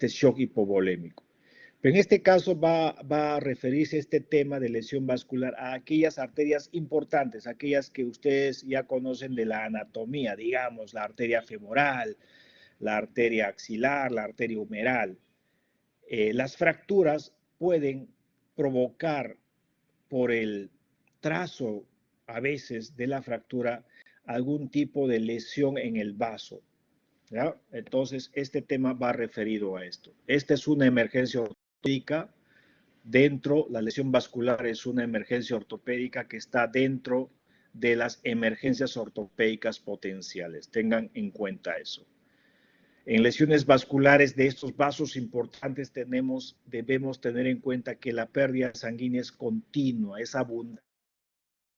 shock hipovolémico. Pero en este caso va a referirse este tema de lesión vascular a aquellas arterias importantes, aquellas que ustedes ya conocen de la anatomía, digamos, la arteria femoral, la arteria axilar, la arteria humeral. Las fracturas pueden provocar por el trazo a veces de la fractura algún tipo de lesión en el vaso. ¿Ya? Entonces, este tema va referido a esto. Esta es una emergencia ortopédica. La lesión vascular es una emergencia ortopédica que está dentro de las emergencias ortopédicas potenciales. Tengan en cuenta eso. En lesiones vasculares de estos vasos importantes debemos tener en cuenta que la pérdida sanguínea es continua, es abundante.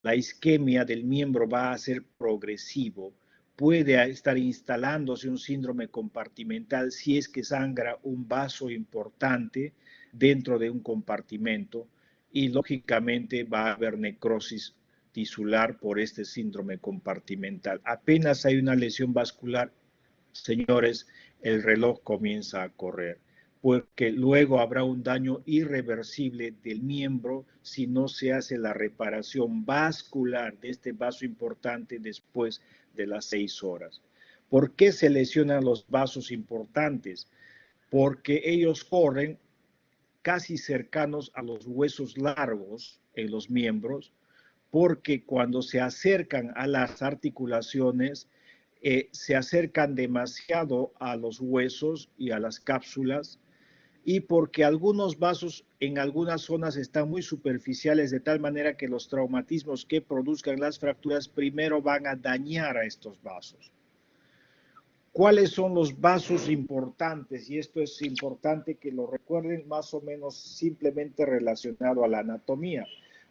La isquemia del miembro va a ser progresivo. Puede estar instalándose un síndrome compartimental si es que sangra un vaso importante dentro de un compartimento y lógicamente va a haber necrosis tisular por este síndrome compartimental. Apenas hay una lesión vascular, señores, el reloj comienza a correr, porque luego habrá un daño irreversible del miembro si no se hace la reparación vascular de este vaso importante después de las 6 horas. ¿Por qué se lesionan los vasos importantes? Porque ellos corren casi cercanos a los huesos largos en los miembros, porque cuando se acercan a las articulaciones, se acercan demasiado a los huesos y a las cápsulas, y porque algunos vasos en algunas zonas están muy superficiales, de tal manera que los traumatismos que produzcan las fracturas primero van a dañar a estos vasos. ¿Cuáles son los vasos importantes? Y esto es importante que lo recuerden, más o menos simplemente relacionado a la anatomía.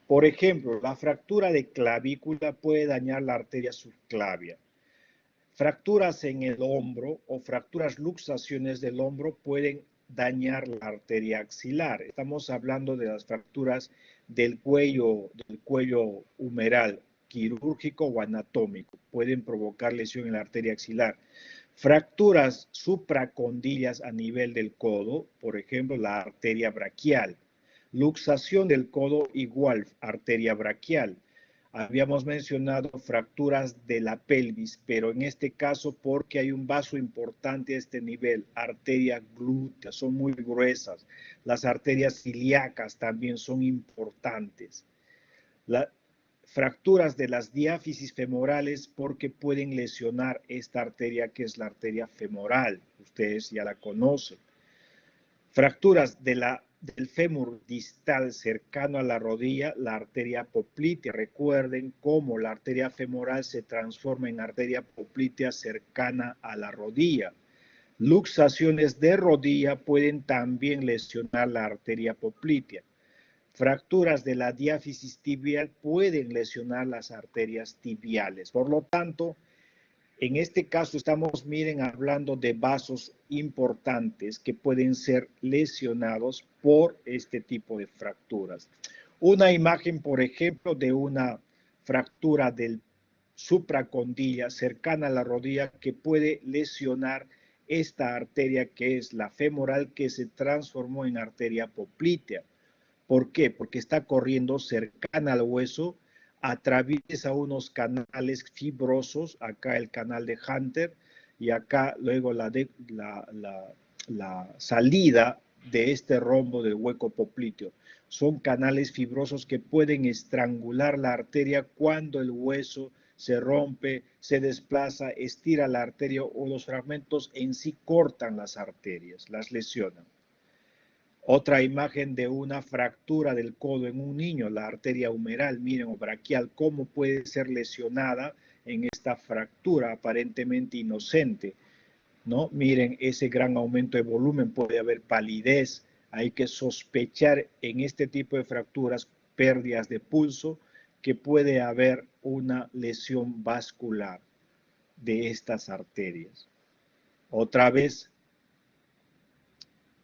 Por ejemplo, la fractura de clavícula puede dañar la arteria subclavia. Fracturas en el hombro o fracturas luxaciones del hombro pueden dañar la arteria axilar. Estamos hablando de las fracturas del cuello humeral, quirúrgico o anatómico. Pueden provocar lesión en la arteria axilar. Fracturas supracondilias a nivel del codo, por ejemplo, la arteria braquial. Luxación del codo igual, arteria braquial. Habíamos mencionado fracturas de la pelvis, pero en este caso porque hay un vaso importante a este nivel, arteria glútea, son muy gruesas. Las arterias ilíacas también son importantes. Fracturas de las diáfisis femorales porque pueden lesionar esta arteria que es la arteria femoral, ustedes ya la conocen. Fracturas del fémur distal cercano a la rodilla, la arteria poplitea. Recuerden cómo la arteria femoral se transforma en arteria poplitea cercana a la rodilla. Luxaciones de rodilla pueden también lesionar la arteria poplitea. Fracturas de la diáfisis tibial pueden lesionar las arterias tibiales. Por lo tanto, en este caso estamos, miren, hablando de vasos importantes que pueden ser lesionados por este tipo de fracturas. Una imagen, por ejemplo, de una fractura del supracondilla cercana a la rodilla que puede lesionar esta arteria que es la femoral que se transformó en arteria poplitea. ¿Por qué? Porque está corriendo cercana al hueso, atraviesa unos canales fibrosos, acá el canal de Hunter y acá luego la salida de este rombo del hueco popliteo. Son canales fibrosos que pueden estrangular la arteria cuando el hueso se rompe, se desplaza, estira la arteria o los fragmentos en sí cortan las arterias, las lesionan. Otra imagen de una fractura del codo en un niño, la arteria humeral, miren, o braquial, cómo puede ser lesionada en esta fractura aparentemente inocente, ¿no? Miren, ese gran aumento de volumen, puede haber palidez, hay que sospechar en este tipo de fracturas pérdidas de pulso, que puede haber una lesión vascular de estas arterias. Otra vez,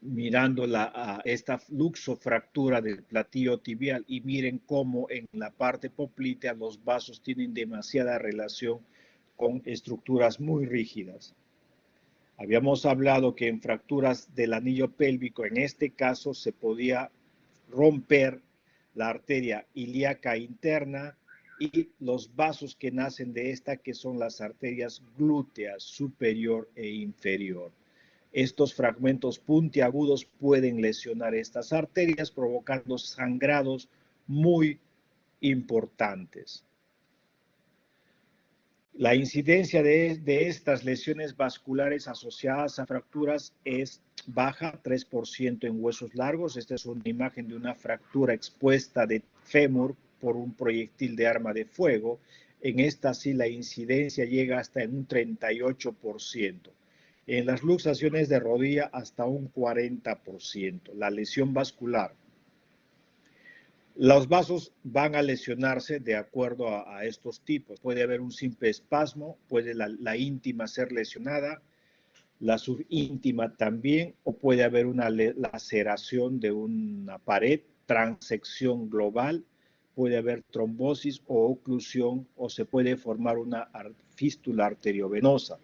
mirando esta luxofractura del platillo tibial y miren cómo en la parte poplitea los vasos tienen demasiada relación con estructuras muy rígidas. Habíamos hablado que en fracturas del anillo pélvico, en este caso se podía romper la arteria ilíaca interna y los vasos que nacen de esta, que son las arterias glúteas superior e inferior. Estos fragmentos puntiagudos pueden lesionar estas arterias, provocando sangrados muy importantes. La incidencia de estas lesiones vasculares asociadas a fracturas es baja, 3% en huesos largos. Esta es una imagen de una fractura expuesta de fémur por un proyectil de arma de fuego. En esta sí la incidencia llega hasta en un 38%. En las luxaciones de rodilla hasta un 40%. La lesión vascular. Los vasos van a lesionarse de acuerdo a estos tipos. Puede haber un simple espasmo, puede la íntima ser lesionada, la subíntima también, o puede haber una laceración de una pared, transección global, puede haber trombosis o oclusión, o se puede formar una fístula arteriovenosa.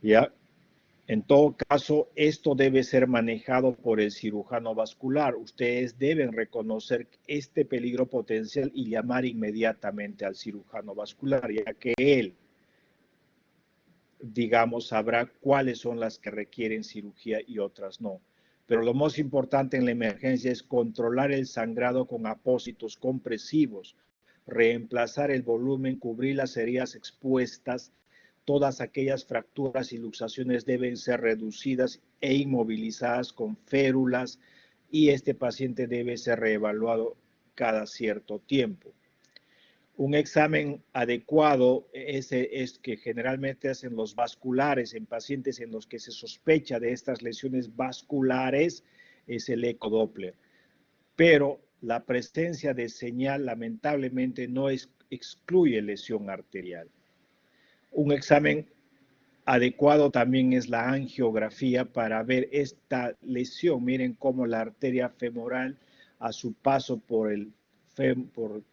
¿Ya? En todo caso, esto debe ser manejado por el cirujano vascular. Ustedes deben reconocer este peligro potencial y llamar inmediatamente al cirujano vascular, ya que él, digamos, sabrá cuáles son las que requieren cirugía y otras no. Pero lo más importante en la emergencia es controlar el sangrado con apósitos compresivos, reemplazar el volumen, cubrir las heridas expuestas. Todas aquellas fracturas y luxaciones deben ser reducidas e inmovilizadas con férulas y este paciente debe ser reevaluado cada cierto tiempo. Un examen adecuado es que generalmente hacen los vasculares en pacientes en los que se sospecha de estas lesiones vasculares, es el ecodoppler. Pero la presencia de señal lamentablemente no excluye lesión arterial. Un examen adecuado también es la angiografía para ver esta lesión. Miren cómo la arteria femoral a su paso por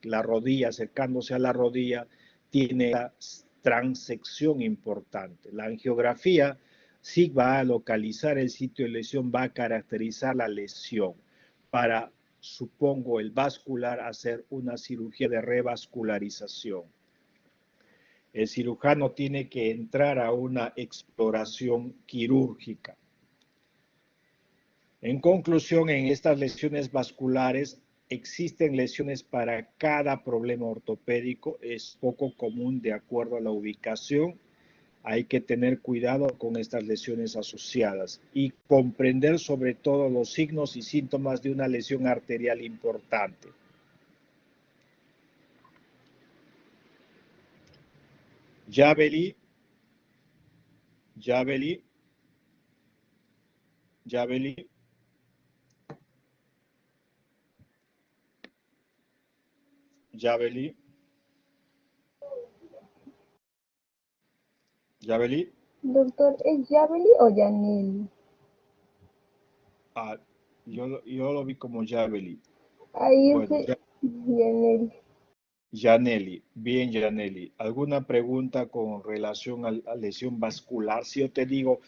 la rodilla, acercándose a la rodilla, tiene una transección importante. La angiografía sí va a localizar el sitio de lesión, va a caracterizar la lesión para, supongo, el vascular hacer una cirugía de revascularización. El cirujano tiene que entrar a una exploración quirúrgica. En conclusión, en estas lesiones vasculares existen lesiones para cada problema ortopédico. Es poco común de acuerdo a la ubicación. Hay que tener cuidado con estas lesiones asociadas y comprender sobre todo los signos y síntomas de una lesión arterial importante. Yabeli. Doctor, ¿es Yabeli o Yaneli? Ah, yo lo vi como Yabeli. Ahí Bueno, es Yaneli. Yaneli, bien Yaneli. ¿Alguna pregunta con relación a lesión vascular? Si yo te digo,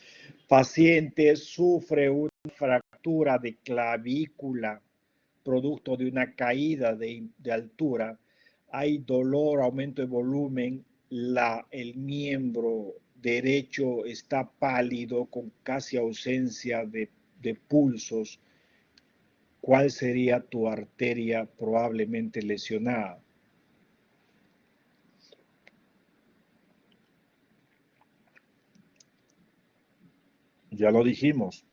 paciente sufre una fractura de clavícula producto de una caída de altura, hay dolor, aumento de volumen, el miembro derecho está pálido con casi ausencia de pulsos, ¿cuál sería tu arteria probablemente lesionada? Ya lo dijimos.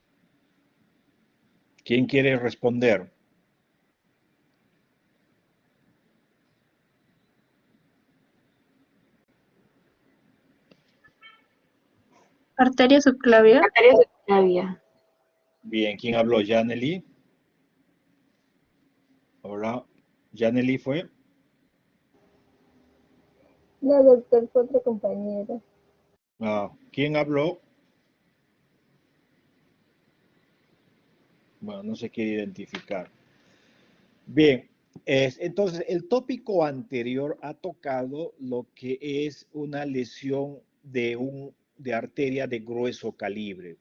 ¿Quién quiere responder? Arteria subclavia. Arteria subclavia. Bien, ¿quién habló? ¿Yaneli? Ahora, ¿Yaneli fue? No, doctor, fue otro compañero. Ah, ¿quién habló? Bueno, no se quiere identificar. Bien, entonces el tópico anterior ha tocado lo que es una lesión de arteria de grueso calibre.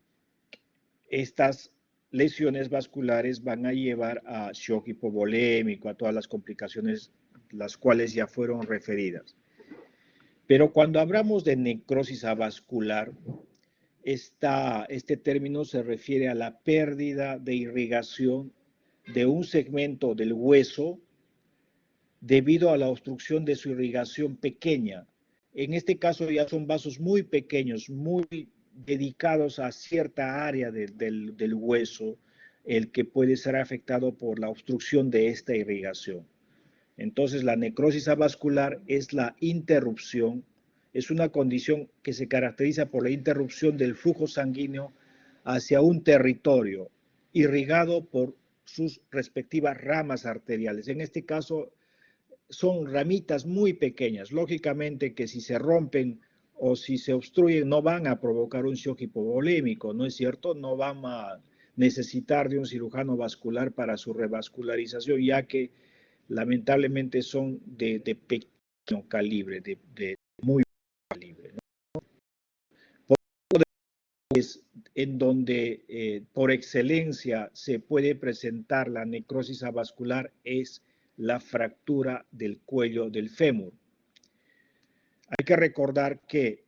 Estas lesiones vasculares van a llevar a shock hipovolémico, a todas las complicaciones, las cuales ya fueron referidas. Pero cuando hablamos de necrosis avascular, este término se refiere a la pérdida de irrigación de un segmento del hueso debido a la obstrucción de su irrigación pequeña. En este caso ya son vasos muy pequeños, muy dedicados a cierta área del hueso, el que puede ser afectado por la obstrucción de esta irrigación. Entonces, la necrosis avascular es la interrupción, es una condición que se caracteriza por la interrupción del flujo sanguíneo hacia un territorio irrigado por sus respectivas ramas arteriales. En este caso, son ramitas muy pequeñas. Lógicamente que si se rompen o si se obstruyen no van a provocar un shock hipovolémico, ¿no es cierto? No van a necesitar de un cirujano vascular para su revascularización, ya que lamentablemente son de pequeño calibre, de muy calibre, ¿no? Es en donde por excelencia se puede presentar la necrosis avascular es la fractura del cuello del fémur. Hay que recordar que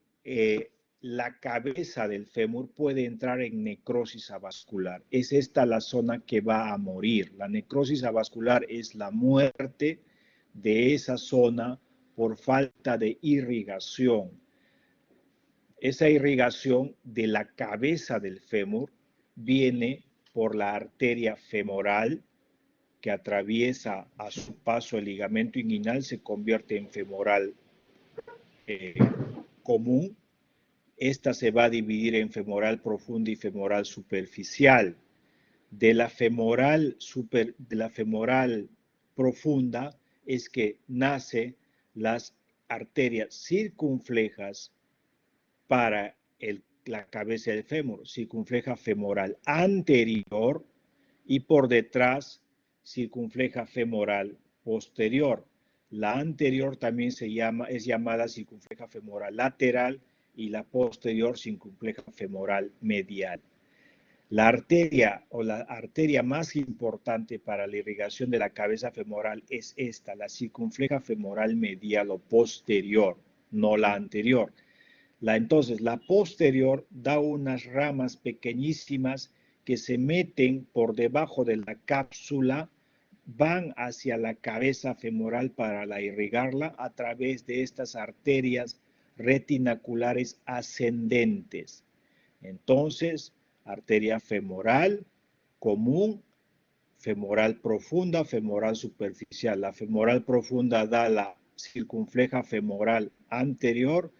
la cabeza del fémur puede entrar en necrosis avascular. Es esta la zona que va a morir. La necrosis avascular es la muerte de esa zona por falta de irrigación. Esa irrigación de la cabeza del fémur viene por la arteria femoral que atraviesa a su paso el ligamento inguinal, se convierte en femoral común. Esta se va a dividir en femoral profunda y femoral superficial. De la femoral profunda es que nace las arterias circunflejas para la cabeza del fémur, circunfleja femoral anterior y por detrás circunfleja femoral posterior. La anterior también es llamada circunfleja femoral lateral y la posterior circunfleja femoral medial. La arteria más importante para la irrigación de la cabeza femoral es esta, la circunfleja femoral medial o posterior, no la anterior. Entonces, la posterior da unas ramas pequeñísimas que se meten por debajo de la cápsula, van hacia la cabeza femoral para irrigarla a través de estas arterias retinaculares ascendentes. Entonces, arteria femoral común, femoral profunda, femoral superficial. La femoral profunda da la circunfleja femoral anterior,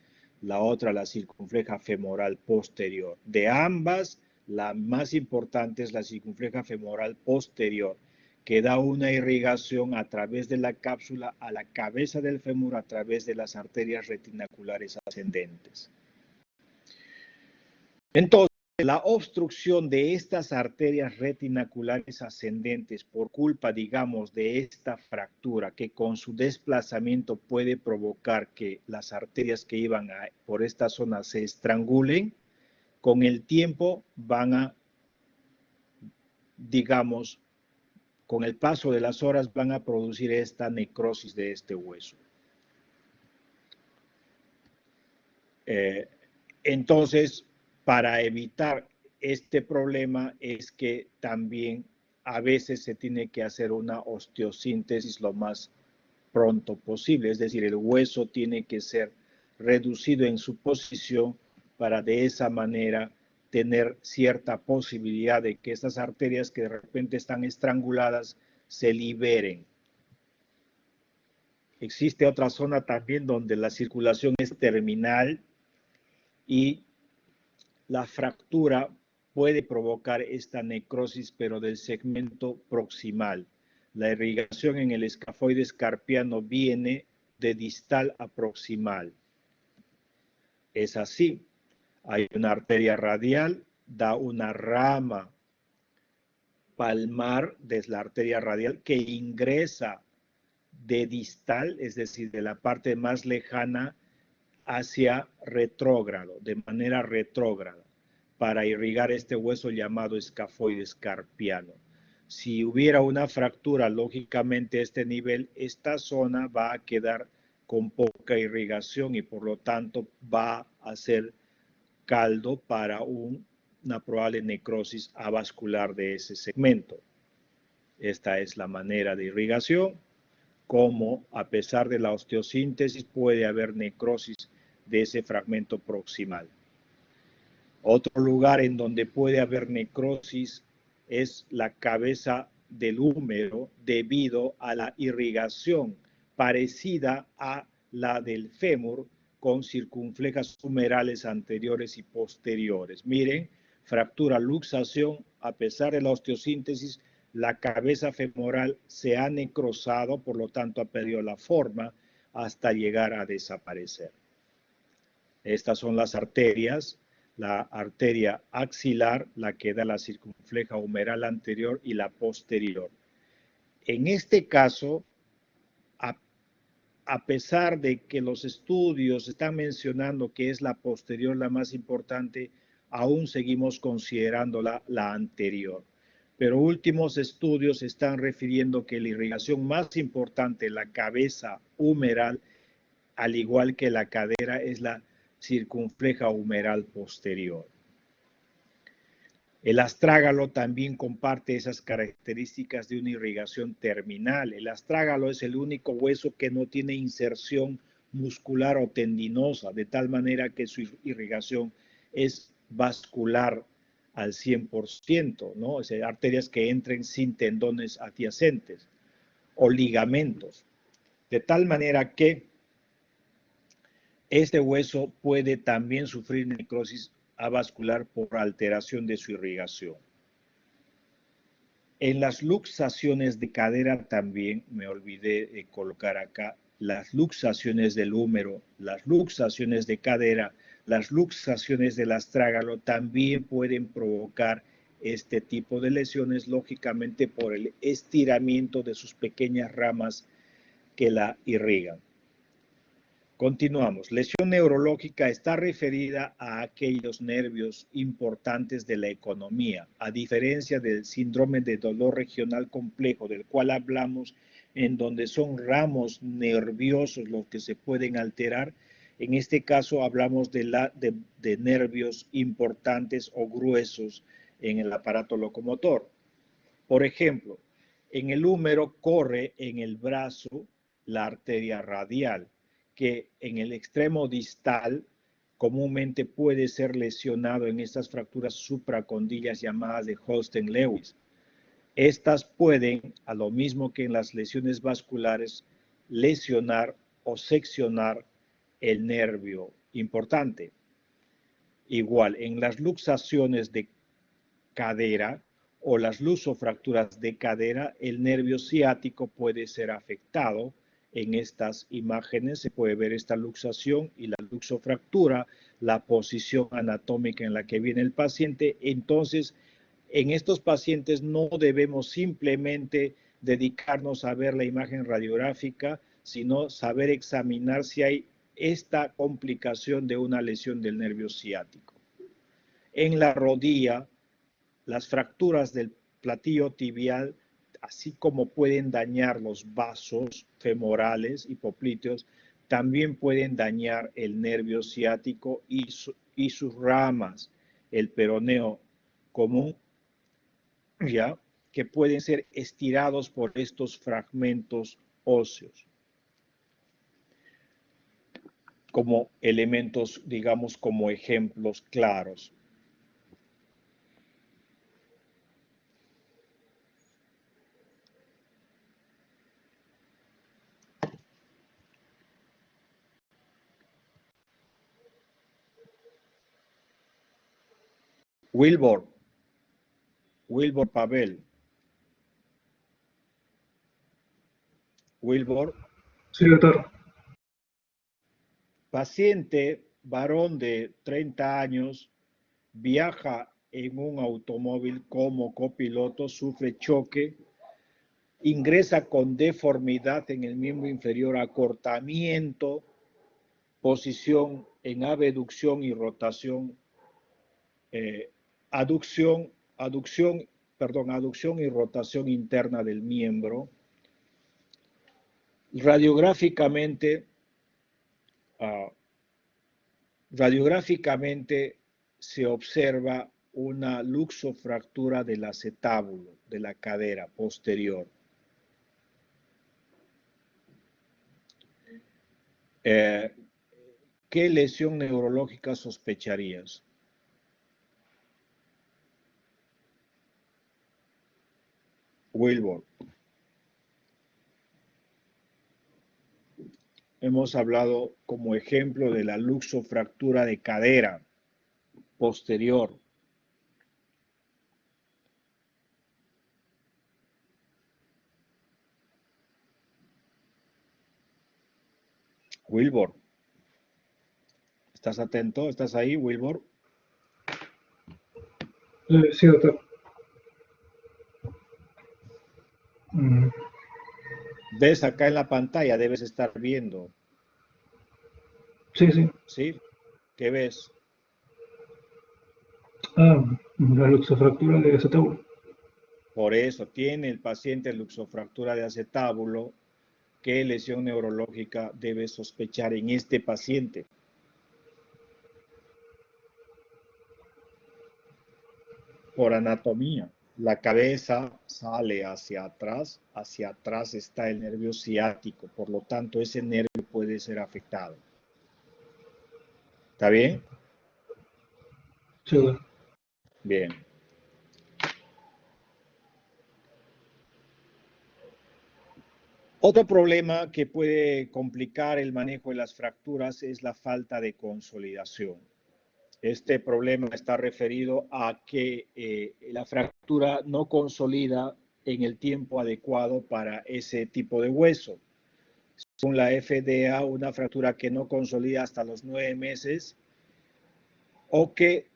la otra la circunfleja femoral posterior. De ambas, la más importante es la circunfleja femoral posterior, que da una irrigación a través de la cápsula a la cabeza del fémur a través de las arterias retinaculares ascendentes. Entonces, la obstrucción de estas arterias retinaculares ascendentes por culpa, digamos, de esta fractura que con su desplazamiento puede provocar que las arterias que iban por esta zona se estrangulen, con el tiempo van a, digamos, con el paso de las horas van a producir esta necrosis de este hueso. Entonces, para evitar este problema es que también a veces se tiene que hacer una osteosíntesis lo más pronto posible, es decir, el hueso tiene que ser reducido en su posición para de esa manera tener cierta posibilidad de que estas arterias que de repente están estranguladas se liberen. Existe otra zona también donde la circulación es terminal y la fractura puede provocar esta necrosis, pero del segmento proximal. La irrigación en el escafoides carpiano viene de distal a proximal. Es así. Hay una arteria radial, da una rama palmar desde la arteria radial que ingresa de distal, es decir, de la parte más lejana hacia retrógrado, de manera retrógrada, para irrigar este hueso llamado escafoides carpiano. Si hubiera una fractura, lógicamente a este nivel, esta zona va a quedar con poca irrigación y por lo tanto va a ser caldo para una probable necrosis avascular de ese segmento. Esta es la manera de irrigación, como a pesar de la osteosíntesis puede haber necrosis de ese fragmento proximal. Otro lugar en donde puede haber necrosis es la cabeza del húmero debido a la irrigación parecida a la del fémur con circunflejas humerales anteriores y posteriores. Miren, fractura, luxación, a pesar de la osteosíntesis, la cabeza femoral se ha necrosado, por lo tanto ha perdido la forma hasta llegar a desaparecer. Estas son las arterias, la arteria axilar, la que da la circunfleja humeral anterior y la posterior. En este caso, a pesar de que los estudios están mencionando que es la posterior la más importante, aún seguimos considerándola la anterior. Pero últimos estudios están refiriendo que la irrigación más importante, la cabeza humeral, al igual que la cadera, es la circunfleja humeral posterior. El astrágalo también comparte esas características de una irrigación terminal. El astrágalo es el único hueso que no tiene inserción muscular o tendinosa, de tal manera que su irrigación es vascular al 100%, ¿no? O sea, arterias que entren sin tendones adyacentes o ligamentos. De tal manera que este hueso puede también sufrir necrosis avascular por alteración de su irrigación. En las luxaciones de cadera también, me olvidé de colocar acá, las luxaciones del húmero, las luxaciones de cadera, las luxaciones del astrágalo también pueden provocar este tipo de lesiones, lógicamente por el estiramiento de sus pequeñas ramas que la irrigan. Continuamos. Lesión neurológica está referida a aquellos nervios importantes de la economía, a diferencia del síndrome de dolor regional complejo del cual hablamos, en donde son ramos nerviosos los que se pueden alterar. En este caso hablamos de nervios importantes o gruesos en el aparato locomotor. Por ejemplo, en el húmero corre en el brazo la arteria radial, que en el extremo distal comúnmente puede ser lesionado en estas fracturas supracondilias llamadas de Holsten-Lewis. Estas pueden, a lo mismo que en las lesiones vasculares, lesionar o seccionar el nervio importante. Igual, en las luxaciones de cadera o las luxofracturas de cadera, el nervio ciático puede ser afectado. En estas imágenes se puede ver esta luxación y la luxofractura, la posición anatómica en la que viene el paciente. Entonces, en estos pacientes no debemos simplemente dedicarnos a ver la imagen radiográfica, sino saber examinar si hay esta complicación de una lesión del nervio ciático. En la rodilla, las fracturas del platillo tibial, así como pueden dañar los vasos femorales y popliteos, también pueden dañar el nervio ciático y sus ramas, el peroneo común, ya, que pueden ser estirados por estos fragmentos óseos, como elementos, digamos, como ejemplos claros. Wilbur Pavel. Wilbur. Sí, doctor. Paciente, varón de 30 años, viaja en un automóvil como copiloto, sufre choque, ingresa con deformidad en el miembro inferior, acortamiento, posición en abducción y rotación, aducción y rotación interna del miembro. Radiográficamente se observa una luxofractura del acetábulo de la cadera posterior. ¿Qué lesión neurológica sospecharías? Wilbur. Hemos hablado como ejemplo de la luxofractura de cadera posterior. Wilbur. ¿Estás atento? ¿Estás ahí, Wilbur? Sí, doctor. ¿Ves acá en la pantalla? Debes estar viendo. Sí, sí. ¿Sí? ¿Qué ves? La luxofractura de acetábulo. Por eso tiene el paciente luxofractura de acetábulo. ¿Qué lesión neurológica debe sospechar en este paciente? Por anatomía, la cabeza sale hacia atrás está el nervio ciático, por lo tanto ese nervio puede ser afectado. ¿Está bien? Sí, doctor. Bien. Otro problema que puede complicar el manejo de las fracturas es la falta de consolidación. Este problema está referido a que la fractura no consolida en el tiempo adecuado para ese tipo de hueso. Según la FDA, una fractura que no consolida hasta los 9 meses o que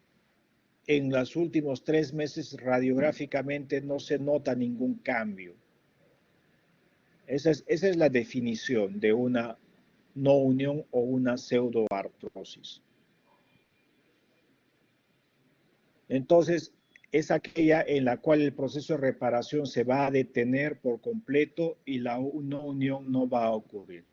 en los últimos 3 meses radiográficamente no se nota ningún cambio. Esa es la definición de una no unión o una pseudoartrosis. Entonces, es aquella en la cual el proceso de reparación se va a detener por completo y la no unión no va a ocurrir.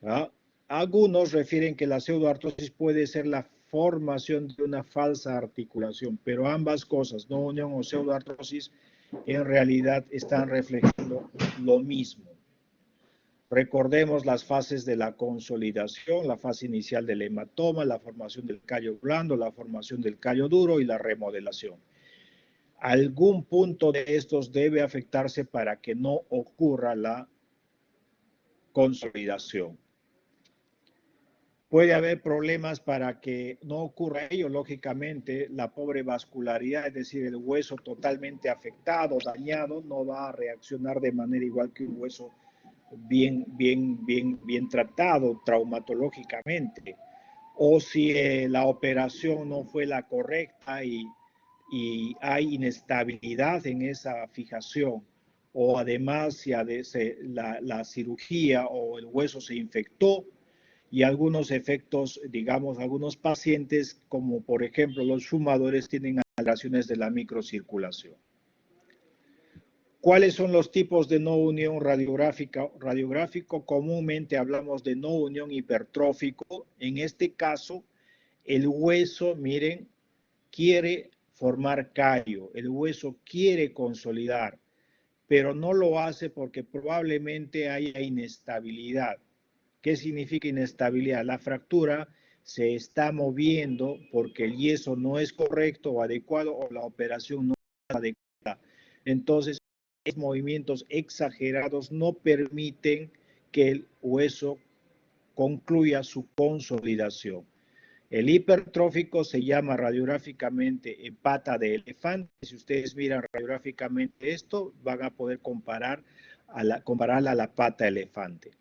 ¿Ah? Algunos refieren que la pseudoartrosis puede ser la formación de una falsa articulación, pero ambas cosas, no unión o pseudoartrosis, en realidad están reflejando lo mismo. Recordemos las fases de la consolidación, la fase inicial del hematoma, la formación del callo blando, la formación del callo duro y la remodelación. Algún punto de estos debe afectarse para que no ocurra la consolidación. Puede haber problemas para que no ocurra ello, lógicamente, la pobre vascularidad, es decir, el hueso totalmente afectado, dañado, no va a reaccionar de manera igual que un hueso bien tratado traumatológicamente. O si la operación no fue la correcta y hay inestabilidad en esa fijación, o además si la cirugía o el hueso se infectó, y algunos efectos, digamos, algunos pacientes, como por ejemplo los fumadores, tienen alteraciones de la microcirculación. ¿Cuáles son los tipos de no unión radiográfica? Radiográfico, comúnmente hablamos de no unión hipertrófico. En este caso, el hueso, miren, quiere formar callo, el hueso quiere consolidar, pero no lo hace porque probablemente haya inestabilidad. ¿Qué significa inestabilidad? La fractura se está moviendo porque el yeso no es correcto o adecuado o la operación no es adecuada. Entonces, estos movimientos exagerados no permiten que el hueso concluya su consolidación. El hipertrófico se llama radiográficamente pata de elefante. Si ustedes miran radiográficamente esto, van a poder compararla a la pata de elefante.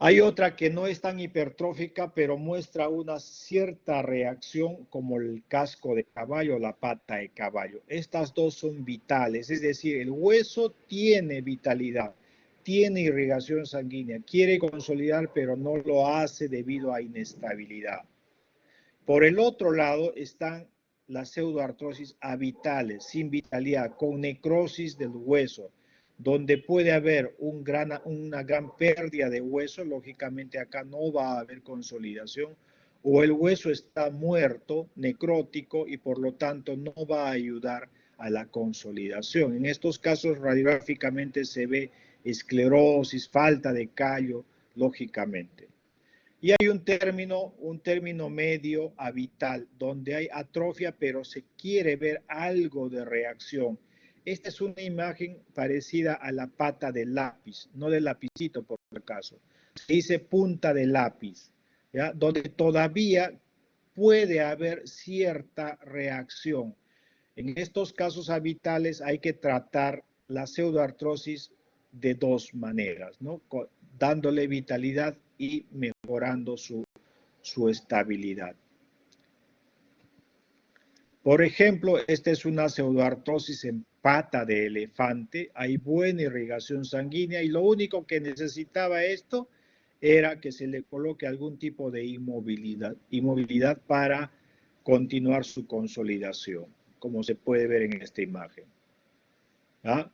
Hay otra que no es tan hipertrófica, pero muestra una cierta reacción como el casco de caballo, la pata de caballo. Estas dos son vitales, es decir, el hueso tiene vitalidad, tiene irrigación sanguínea, quiere consolidar, pero no lo hace debido a inestabilidad. Por el otro lado están las pseudoartrosis avitales, sin vitalidad, con necrosis del hueso, donde puede haber una gran pérdida de hueso, lógicamente acá no va a haber consolidación, o el hueso está muerto, necrótico, y por lo tanto no va a ayudar a la consolidación. En estos casos radiográficamente se ve esclerosis, falta de callo, lógicamente. Y hay un término medio avital, donde hay atrofia, pero se quiere ver algo de reacción. Esta es una imagen parecida a la pata del lápiz, no del lapicito por si acaso. Se dice punta de lápiz, ¿ya? Donde todavía puede haber cierta reacción. En estos casos habituales hay que tratar la pseudoartrosis de dos maneras, ¿no? Dándole vitalidad y mejorando su estabilidad. Por ejemplo, esta es una pseudoartrosis en pata de elefante. Hay buena irrigación sanguínea y lo único que necesitaba esto era que se le coloque algún tipo de inmovilidad para continuar su consolidación, como se puede ver en esta imagen. ¿Ah?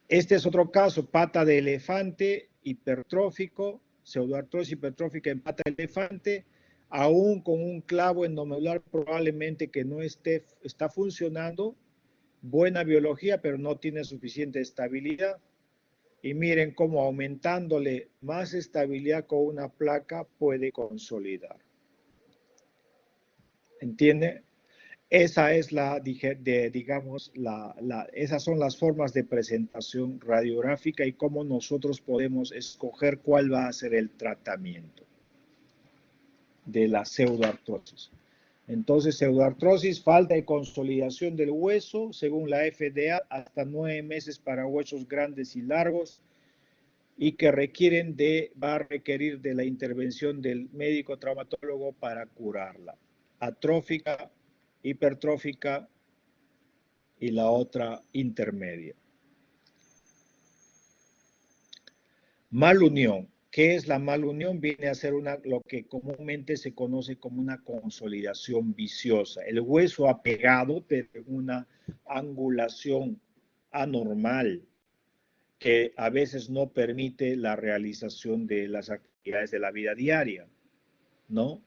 Este es otro caso, pata de elefante hipertrófico, pseudoartrosis hipertrófica en pata de elefante, aún con un clavo endomedular probablemente que no está funcionando, buena biología, pero no tiene suficiente estabilidad. Y miren cómo aumentándole más estabilidad con una placa puede consolidar. ¿Entiende? Esa es esas son las formas de presentación radiográfica y cómo nosotros podemos escoger cuál va a ser el tratamiento de la pseudoartrosis. Entonces, pseudoartrosis, falta de consolidación del hueso, según la FDA, hasta 9 meses para huesos grandes y largos, y que va a requerir de la intervención del médico traumatólogo para curarla. Atrófica, hipertrófica y la otra intermedia. Malunión. ¿Qué es la malunión? Viene a ser lo que comúnmente se conoce como una consolidación viciosa. El hueso ha pegado, pero en una angulación anormal que a veces no permite la realización de las actividades de la vida diaria, ¿no?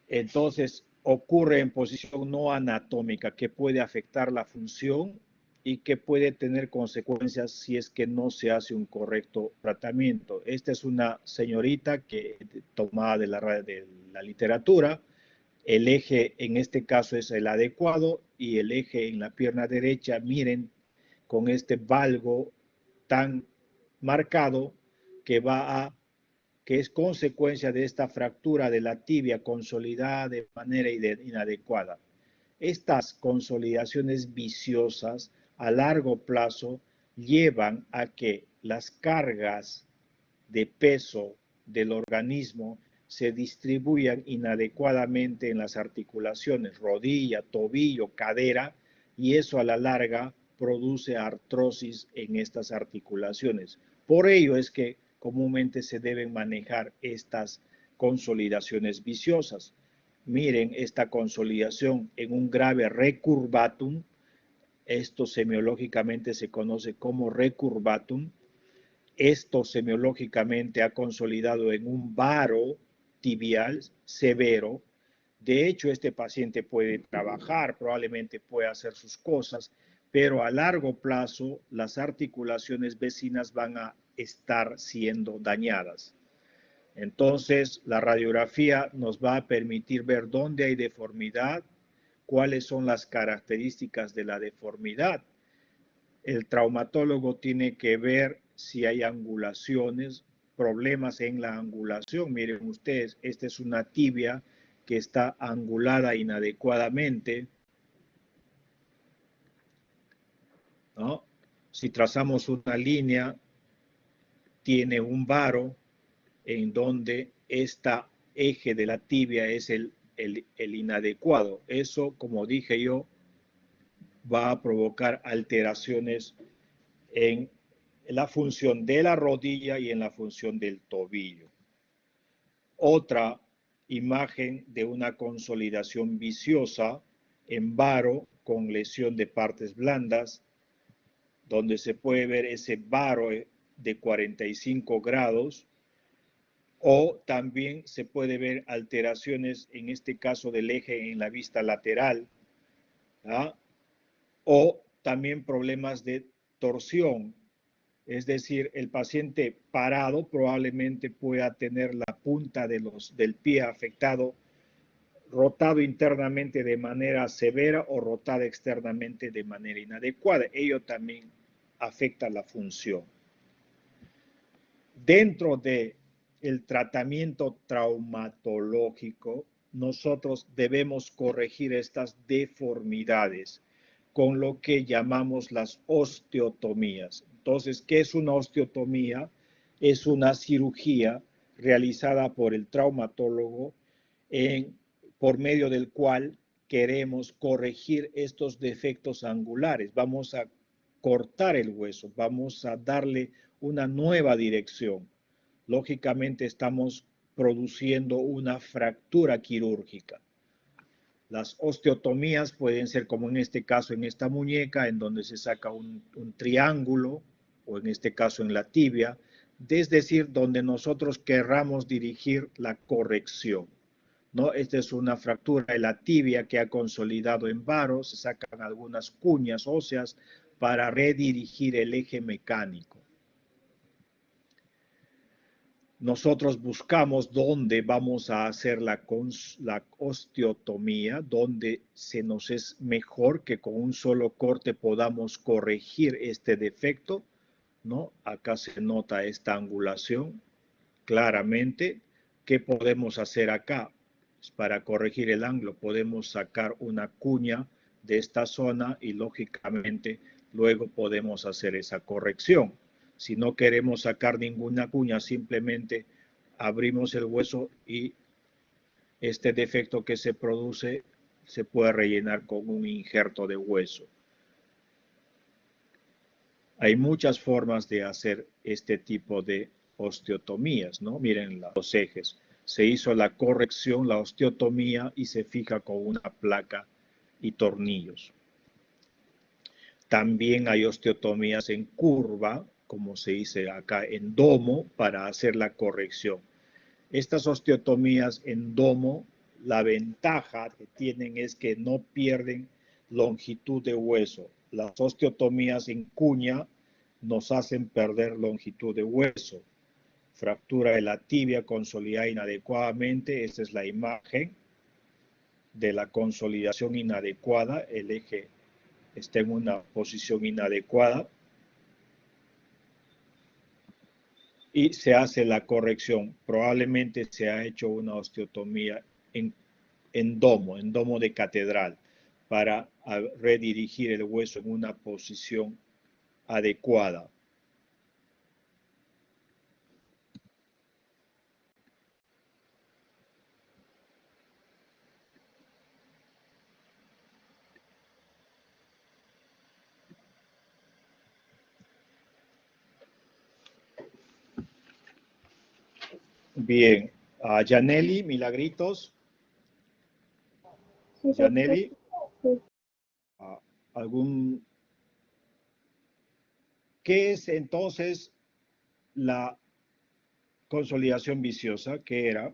Entonces, ocurre en posición no anatómica que puede afectar la función y que puede tener consecuencias si es que no se hace un correcto tratamiento. Esta es una señorita que tomada de la literatura. El eje en este caso es el adecuado y el eje en la pierna derecha, miren, con este valgo tan marcado que es consecuencia de esta fractura de la tibia consolidada de manera inadecuada. Estas consolidaciones viciosas a largo plazo llevan a que las cargas de peso del organismo se distribuyan inadecuadamente en las articulaciones, rodilla, tobillo, cadera, y eso a la larga produce artrosis en estas articulaciones. Por ello es que comúnmente se deben manejar estas consolidaciones viciosas. Miren esta consolidación en un grave recurvatum. Esto semiológicamente se conoce como recurvatum. Esto semiológicamente ha consolidado en un varo tibial severo. De hecho, este paciente puede trabajar, probablemente puede hacer sus cosas, pero a largo plazo las articulaciones vecinas van a estar siendo dañadas. Entonces, la radiografía nos va a permitir ver dónde hay deformidad, cuáles son las características de la deformidad. El traumatólogo tiene que ver si hay angulaciones, problemas en la angulación. Miren ustedes, esta es una tibia que está angulada inadecuadamente, ¿no? Si trazamos una línea, tiene un varo en donde este eje de la tibia es el inadecuado. Eso, como dije yo, va a provocar alteraciones en la función de la rodilla y en la función del tobillo. Otra imagen de una consolidación viciosa en varo con lesión de partes blandas, donde se puede ver ese varo de 45 grados, o también se puede ver alteraciones, en este caso del eje en la vista lateral, ¿ah? O también problemas de torsión, es decir, el paciente parado probablemente pueda tener la punta del pie afectado rotado internamente de manera severa o rotado externamente de manera inadecuada. Ello también afecta la función. Dentro de el tratamiento traumatológico, nosotros debemos corregir estas deformidades con lo que llamamos las osteotomías. Entonces, ¿qué es una osteotomía? Es una cirugía realizada por el traumatólogo por medio del cual queremos corregir estos defectos angulares. Vamos a cortar el hueso, vamos a darle una nueva dirección. Lógicamente estamos produciendo una fractura quirúrgica. Las osteotomías pueden ser como en este caso en esta muñeca, en donde se saca un triángulo, o en este caso en la tibia, es decir, donde nosotros querramos dirigir la corrección, ¿no? Esta es una fractura de la tibia que ha consolidado en varo, se sacan algunas cuñas óseas para redirigir el eje mecánico. Nosotros buscamos dónde vamos a hacer la osteotomía, donde se nos es mejor que con un solo corte podamos corregir este defecto, ¿no? Acá se nota esta angulación claramente. ¿Qué podemos hacer acá? Para corregir el ángulo podemos sacar una cuña de esta zona y lógicamente luego podemos hacer esa corrección. Si no queremos sacar ninguna cuña, simplemente abrimos el hueso y este defecto que se produce se puede rellenar con un injerto de hueso. Hay muchas formas de hacer este tipo de osteotomías, ¿no? Miren los ejes. Se hizo la corrección, la osteotomía, y se fija con una placa y tornillos. También hay osteotomías en curva, como se dice acá, en domo, para hacer la corrección. Estas osteotomías en domo, la ventaja que tienen es que no pierden longitud de hueso. Las osteotomías en cuña nos hacen perder longitud de hueso. Fractura de la tibia consolidada inadecuadamente, esta es la imagen de la consolidación inadecuada, el eje está en una posición inadecuada y se hace la corrección. Probablemente se ha hecho una osteotomía en domo de catedral, para redirigir el hueso en una posición adecuada. Bien, Yaneli, Milagritos. Sí, Yaneli, sí. ¿Qué es entonces la consolidación viciosa? ¿Qué era?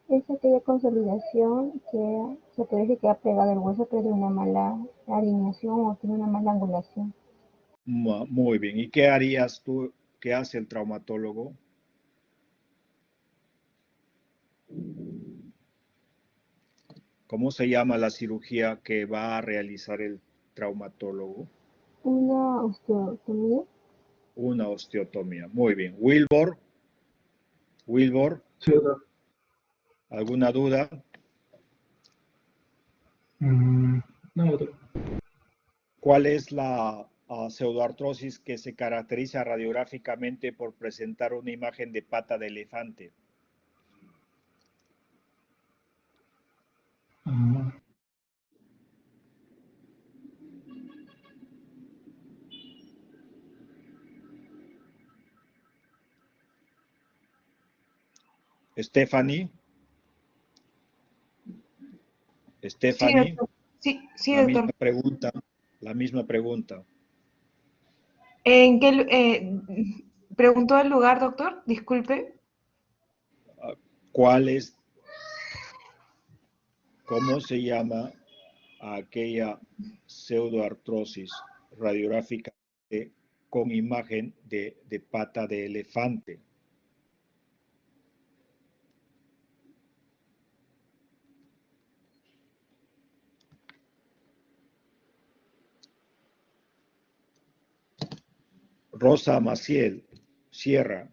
Es aquella consolidación que se puede decir que ha pegado el hueso, pero de una mala alineación o tiene una mala angulación. Muy bien. ¿Y qué harías tú? ¿Qué hace el traumatólogo? ¿Cómo se llama la cirugía que va a realizar el traumatólogo? Una osteotomía. Una osteotomía. Muy bien. Wilbur, Sí, doctor. ¿alguna duda? No, doctor. ¿Cuál es la pseudoartrosis que se caracteriza radiográficamente por presentar una imagen de pata de elefante? Ah, Stephanie, Sí, doctor. Sí, la doctor. misma pregunta. ¿En qué preguntó el lugar, doctor? Disculpe. ¿Cómo se llama aquella pseudoartrosis radiográfica con imagen de pata de elefante? Rosa Maciel, Sierra.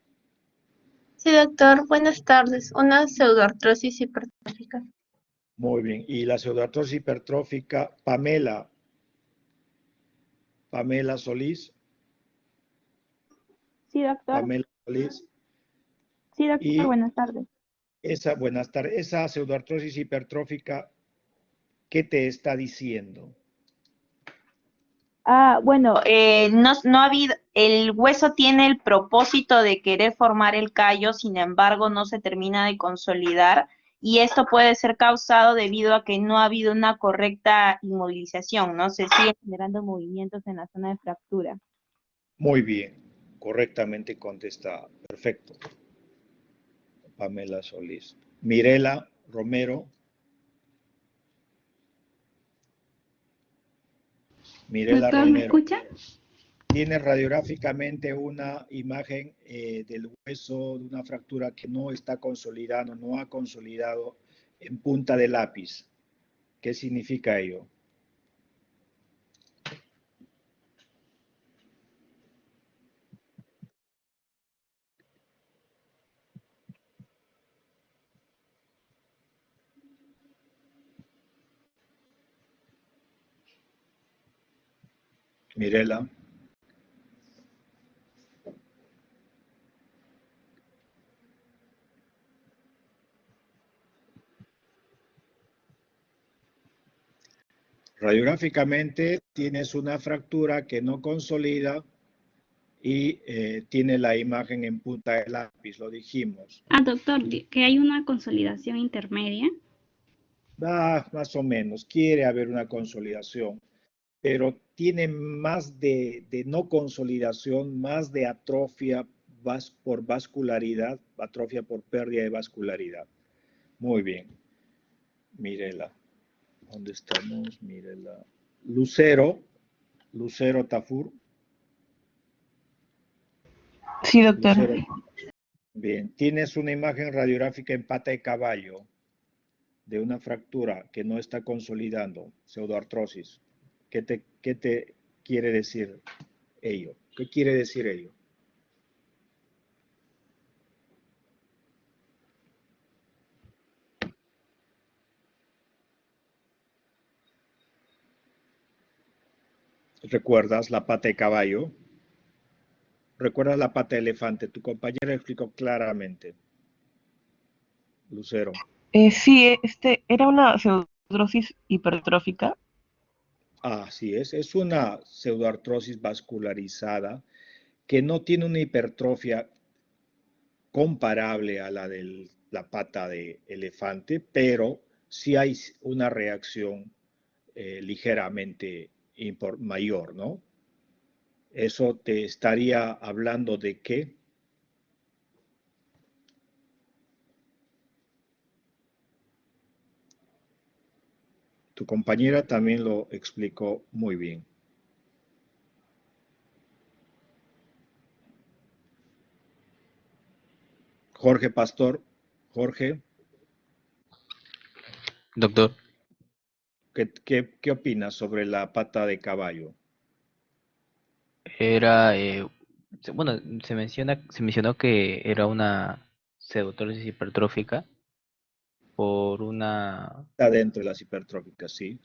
Sí, doctor. Buenas tardes. Una pseudoartrosis hipertrófica. Muy bien. Y la pseudoartrosis hipertrófica, Pamela. Pamela Solís. Sí, doctor. Pamela Solís. Sí, doctor. Y Buenas tardes. buenas tardes. Esa pseudoartrosis hipertrófica, ¿qué te está diciendo? Bueno, no ha habido, el hueso tiene el propósito de querer formar el callo, sin embargo, no se termina de consolidar y esto puede ser causado debido a que no ha habido una correcta inmovilización, ¿no? Se siguen generando movimientos en la zona de fractura. Muy bien, correctamente contestada. Perfecto. Pamela Solís. Mirela Romero. Mirela Doctor, ¿me Romero. escucha? Tiene radiográficamente una imagen del hueso de una fractura que no está consolidando, no ha consolidado en punta de lápiz. ¿Qué significa ello? Mirela. Radiográficamente tienes una fractura que no consolida y tiene la imagen en punta de lápiz, lo dijimos. Doctor, que hay una consolidación intermedia. Más o menos, quiere haber una consolidación, pero tiene más de no consolidación, más de atrofia por vascularidad, atrofia por pérdida de vascularidad. Muy bien. Mírela. ¿Dónde estamos? Mírela. Lucero Tafur. Sí, doctor. Lucero. Bien. Tienes una imagen radiográfica en pata de caballo de una fractura que no está consolidando, pseudoartrosis. ¿Qué te quiere decir ello? ¿Qué quiere decir ello? ¿Recuerdas la pata de caballo? ¿Recuerdas la pata de elefante? Tu compañera explicó claramente. Lucero. Sí, era una pseudoartrosis hipertrófica. Así es una pseudoartrosis vascularizada que no tiene una hipertrofia comparable a la de la pata de elefante, pero sí hay una reacción ligeramente mayor, ¿no? Eso te estaría hablando de qué. Tu compañera también lo explicó muy bien. Jorge Pastor. Jorge. Doctor. ¿Qué opinas sobre la pata de caballo? Era, bueno, se mencionó que era una pseudoartrosis hipertrófica por una... Está dentro de las hipertróficas, sí.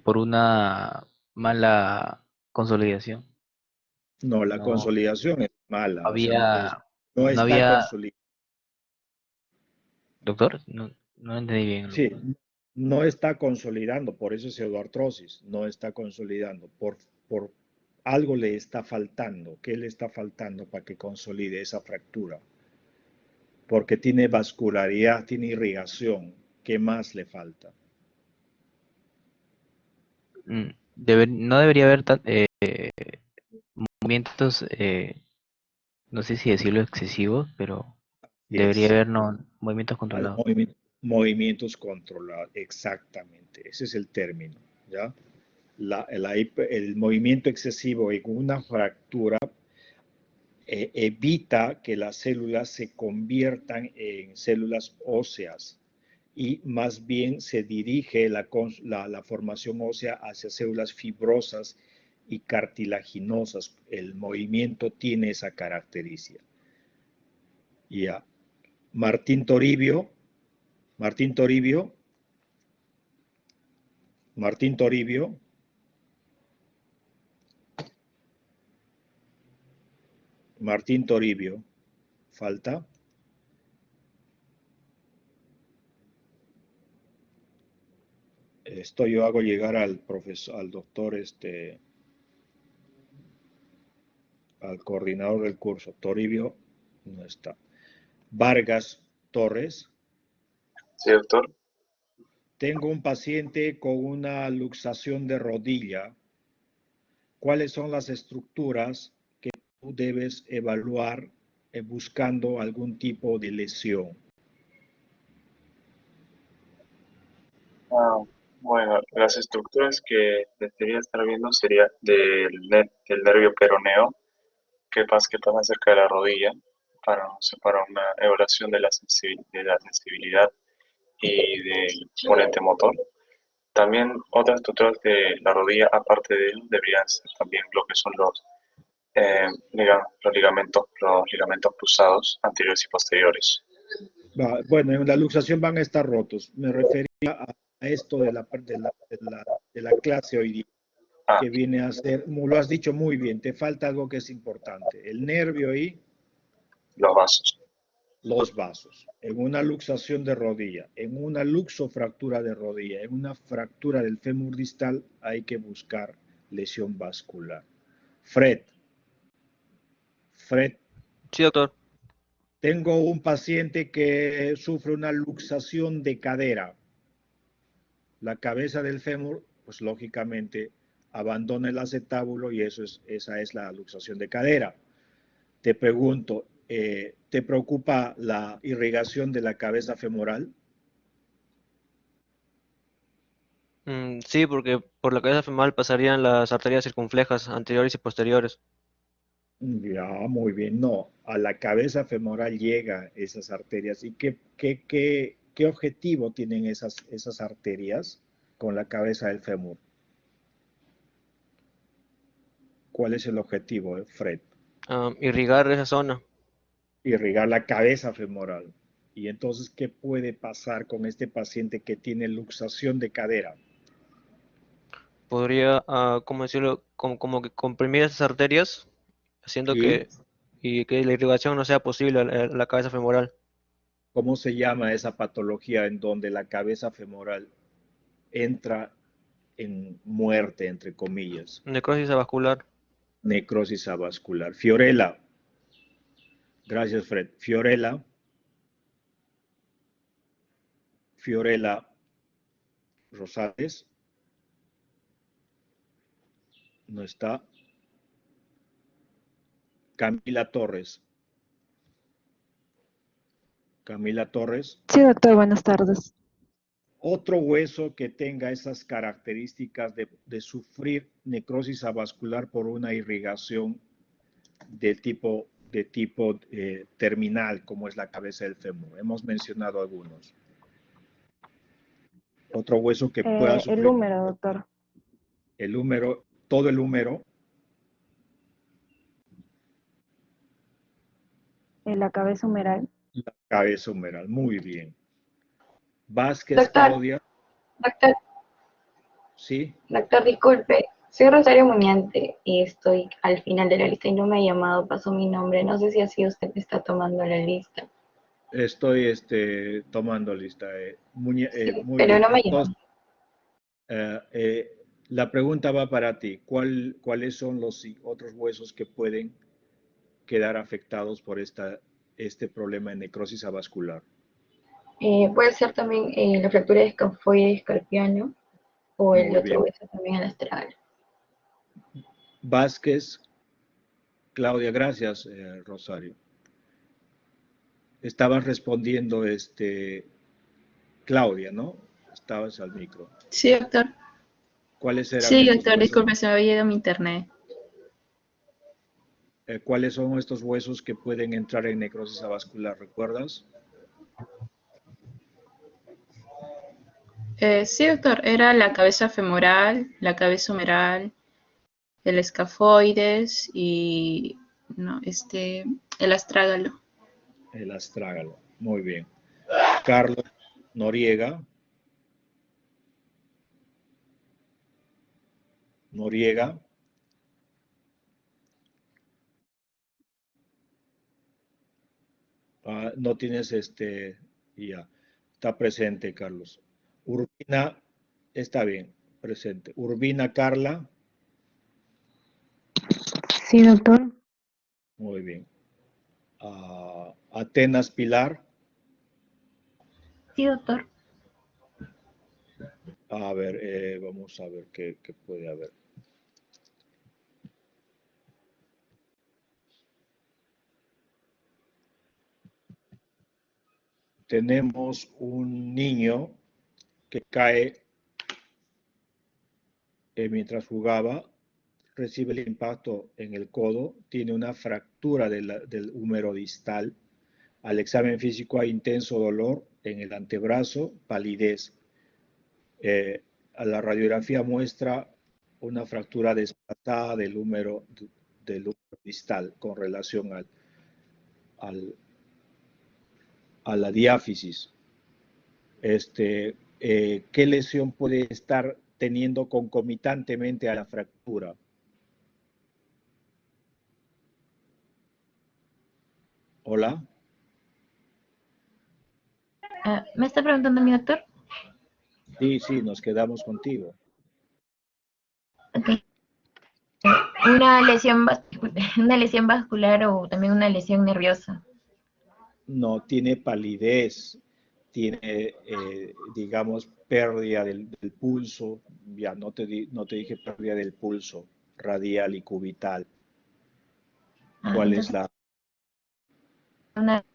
por una mala consolidación. No, la No consolidación es mala, o sea, no no está había... consolidada. Doctor, no entendí bien. Sí, no está consolidando, por eso es pseudoartrosis, no está consolidando, por algo le está faltando. ¿Qué le está faltando para que consolide esa fractura? Porque tiene vascularidad, tiene irrigación. ¿Qué más le falta? No debería haber movimientos, no sé si decirlo excesivos, pero debería haber movimientos controlados. Movimientos controlados, exactamente. Ese es el término, ¿ya? El movimiento excesivo en una fractura evita que las células se conviertan en células óseas y más bien se dirige la formación ósea hacia células fibrosas y cartilaginosas. El movimiento tiene esa característica. Ya. Martín Toribio. Martín Toribio. Martín Toribio. Martín Toribio. Falta. Esto yo hago llegar al profesor, al doctor, al coordinador del curso. Toribio no está. Vargas Torres. Sí, doctor. Tengo un paciente con una luxación de rodilla. ¿Cuáles son las estructuras que tú debes evaluar buscando algún tipo de lesión? Bueno, las estructuras que debería estar viendo sería del nervio peroneo, que pasa cerca de la rodilla, para una evaluación de la sensibilidad y del ponente motor. También otras estructuras de la rodilla, aparte de él, deberían ser también lo que son los ligamentos cruzados anteriores y posteriores. Bueno, en la luxación van a estar rotos. Me refería a esto de la clase hoy día, que viene a ser, lo has dicho muy bien, te falta algo que es importante, el nervio y los vasos. Los vasos. En una luxación de rodilla, en una luxofractura de rodilla, en una fractura del fémur distal, hay que buscar lesión vascular. Fred. Sí, doctor. Tengo un paciente que sufre una luxación de cadera. La cabeza del fémur, pues lógicamente, abandona el acetábulo y esa es la luxación de cadera. Te pregunto, ¿te preocupa la irrigación de la cabeza femoral? Sí, porque por la cabeza femoral pasarían las arterias circunflejas anteriores y posteriores. Ya, muy bien. No, a la cabeza femoral llega esas arterias. ¿Y qué objetivo tienen esas arterias con la cabeza del fémur? ¿Cuál es el objetivo, Fred? Irrigar esa zona. Irrigar la cabeza femoral. Y entonces, ¿qué puede pasar con este paciente que tiene luxación de cadera? Podría, ¿cómo decirlo? Como que comprimir esas arterias, haciendo Sí. que la irrigación no sea posible a la cabeza femoral. ¿Cómo se llama esa patología en donde la cabeza femoral entra en muerte, entre comillas? Necrosis avascular. Necrosis avascular. Fiorella. Gracias, Fred. Fiorella Rosales. No está. Camila Torres. Camila Torres. Sí, doctor, buenas tardes. Otro hueso que tenga esas características de sufrir necrosis avascular por una irrigación de tipo terminal, como es la cabeza del fémur. Hemos mencionado algunos. Otro hueso que pueda sufrir. El húmero, doctor. El húmero, todo el húmero. La cabeza humeral. La cabeza humeral, muy bien. Vázquez, Doctor. Claudia. Doctor, Sí. doctor, disculpe. Soy Rosario Muñante y estoy al final de la lista y no me ha llamado, pasó mi nombre. No sé si así usted está tomando la lista. Estoy tomando lista. Muy pero bien. no me Entonces, llama. la pregunta va para ti. ¿Cuáles son los otros huesos que pueden quedar afectados por este problema de necrosis avascular? Puede ser también la fractura de escafoide escarpiano o el Muy otro bien. hueso también el astragal. Vázquez, Claudia, gracias, Rosario. Estabas respondiendo, Claudia, ¿no? Estabas al micro. Sí, doctor. ¿Cuáles eran Sí, estos doctor, huesos? disculpe, se me había ido mi internet. ¿Cuáles son estos huesos que pueden entrar en necrosis avascular? ¿Recuerdas? Sí, doctor, era la cabeza femoral, la cabeza humeral, el escafoides y no, el astrágalo. El astrágalo. Muy bien. Carlos Noriega. Noriega. No tienes ya. Está presente, Carlos. Urbina, está bien, presente. Urbina Carla. Sí, doctor. Muy bien. Atenas Pilar. Sí, doctor. A ver, vamos a ver qué puede haber. Tenemos un niño que cae mientras jugaba, recibe el impacto en el codo, tiene una fractura del húmero distal. Al examen físico hay intenso dolor en el antebrazo, palidez. A la radiografía muestra una fractura desplazada del húmero distal con relación a la diáfisis. ¿Qué lesión puede estar teniendo concomitantemente a la fractura? Hola. ¿Me está preguntando mi doctor? Sí, nos quedamos contigo. Ok. Una lesión vascular o también una lesión nerviosa. No, tiene palidez, tiene, digamos, pérdida del pulso. Ya no te dije pérdida del pulso radial y cubital. ¿Cuál es Entonces,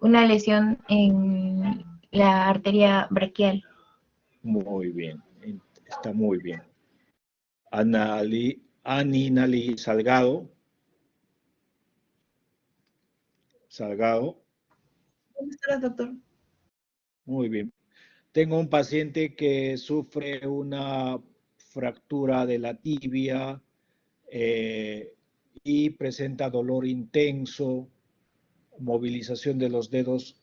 una lesión en la arteria braquial. Muy bien, está muy bien. Aninali Salgado. Salgado. Buenas tardes, doctor. Muy bien. Tengo un paciente que sufre una fractura de la tibia y presenta dolor intenso, movilización de los dedos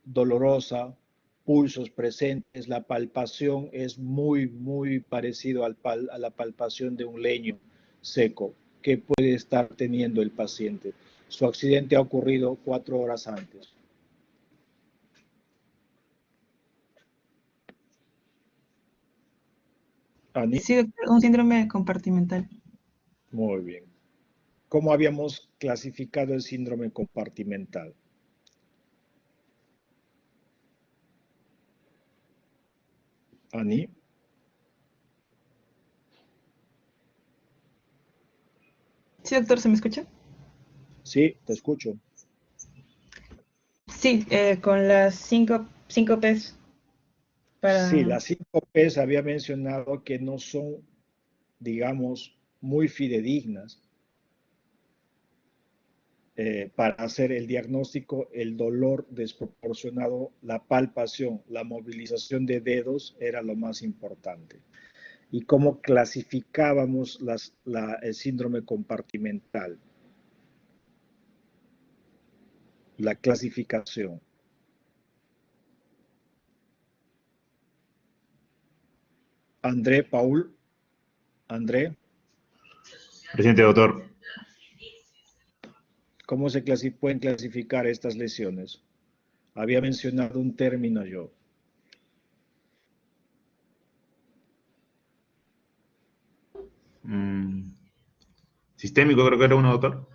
dolorosa, pulsos presentes, la palpación es muy parecido a la palpación de un leño seco que puede estar teniendo el paciente. Su accidente ha ocurrido 4 horas antes. ¿Ani? Sí, doctor, un síndrome compartimental. Muy bien. ¿Cómo habíamos clasificado el síndrome compartimental? Ani. Sí, doctor, ¿se me escucha? Sí, te escucho. Sí, con las cinco P's. Sí, las 5 P's había mencionado que no son, digamos, muy fidedignas para hacer el diagnóstico, el dolor desproporcionado, la palpación, la movilización de dedos era lo más importante. ¿Y cómo clasificábamos el síndrome compartimental? La clasificación. André, Paul. André. Presente, doctor. ¿Cómo se pueden clasificar estas lesiones? Había mencionado un término yo. Sistémico creo que era uno, doctor.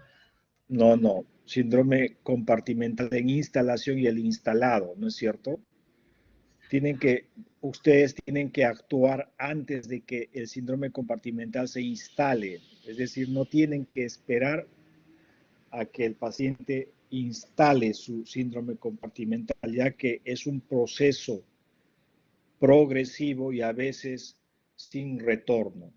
No. Síndrome compartimental en instalación y el instalado, ¿no es cierto? Ustedes tienen que actuar antes de que el síndrome compartimental se instale. Es decir, no tienen que esperar a que el paciente instale su síndrome compartimental, ya que es un proceso progresivo y a veces sin retorno.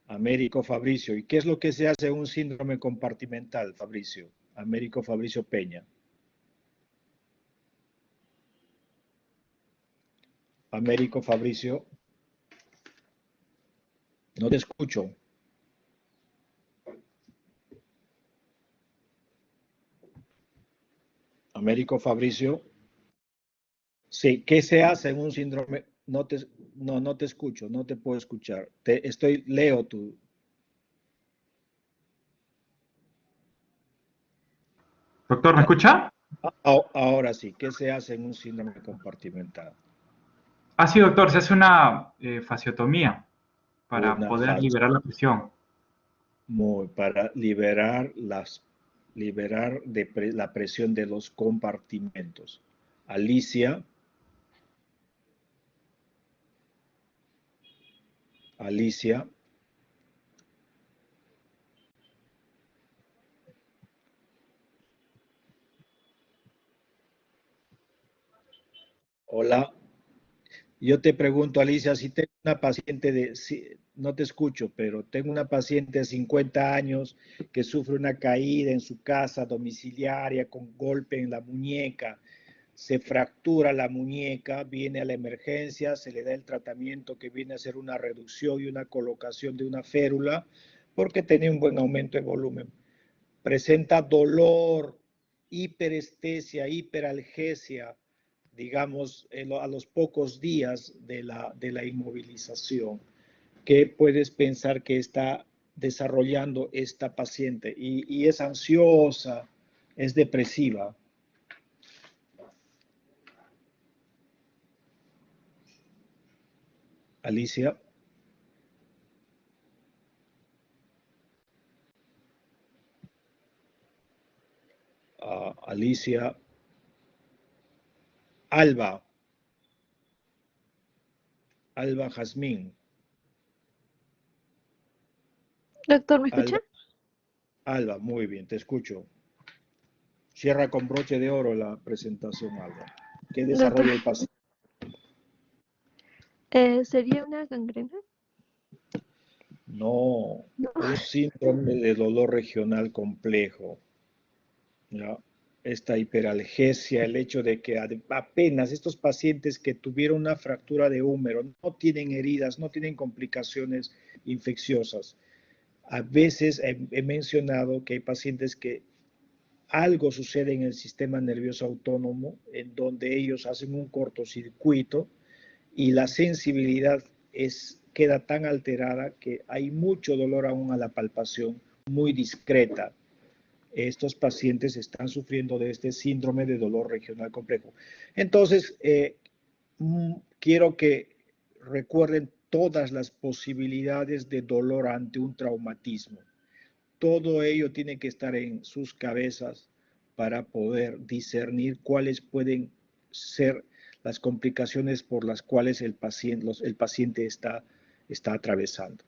Américo Fabricio. ¿Y qué es lo que se hace en un síndrome compartimental, Fabricio? Américo Fabricio Peña. Américo Fabricio. No te escucho. Américo Fabricio. Sí, ¿qué se hace en un síndrome? No te escucho, no te puedo escuchar. Leo tú. Doctor, ¿me escucha? Ahora sí, ¿qué se hace en un síndrome compartimental? Ah, sí, doctor, se hace una fasciotomía para Una poder fase. liberar la presión. Para liberar la presión de los compartimentos. Alicia. Alicia. Hola. Yo te pregunto, Alicia, si tengo una paciente no te escucho, pero tengo una paciente de 50 años que sufre una caída en su casa domiciliaria con golpe en la muñeca, se fractura la muñeca, viene a la emergencia, se le da el tratamiento que viene a ser una reducción y una colocación de una férula porque tenía un buen aumento de volumen. Presenta dolor, hiperestesia, hiperalgesia, digamos, a los pocos días de la inmovilización. ¿Qué puedes pensar que está desarrollando esta paciente? Y es ansiosa, es depresiva. Alicia. Alicia. Alba. Alba Jazmín. Doctor, ¿me escucha? Alba, muy bien, te escucho. Cierra con broche de oro la presentación, Alba. ¿Qué desarrolla el paciente? ¿Sería una gangrena? No, un síndrome de dolor regional complejo. ¿Ya? Esta hiperalgesia, el hecho de que apenas estos pacientes que tuvieron una fractura de húmero no tienen heridas, no tienen complicaciones infecciosas. A veces he mencionado que hay pacientes que algo sucede en el sistema nervioso autónomo en donde ellos hacen un cortocircuito y la sensibilidad queda tan alterada que hay mucho dolor aún a la palpación, muy discreta. Estos pacientes están sufriendo de este síndrome de dolor regional complejo. Entonces, quiero que recuerden todas las posibilidades de dolor ante un traumatismo. Todo ello tiene que estar en sus cabezas para poder discernir cuáles pueden ser las complicaciones por las cuales el paciente está atravesando.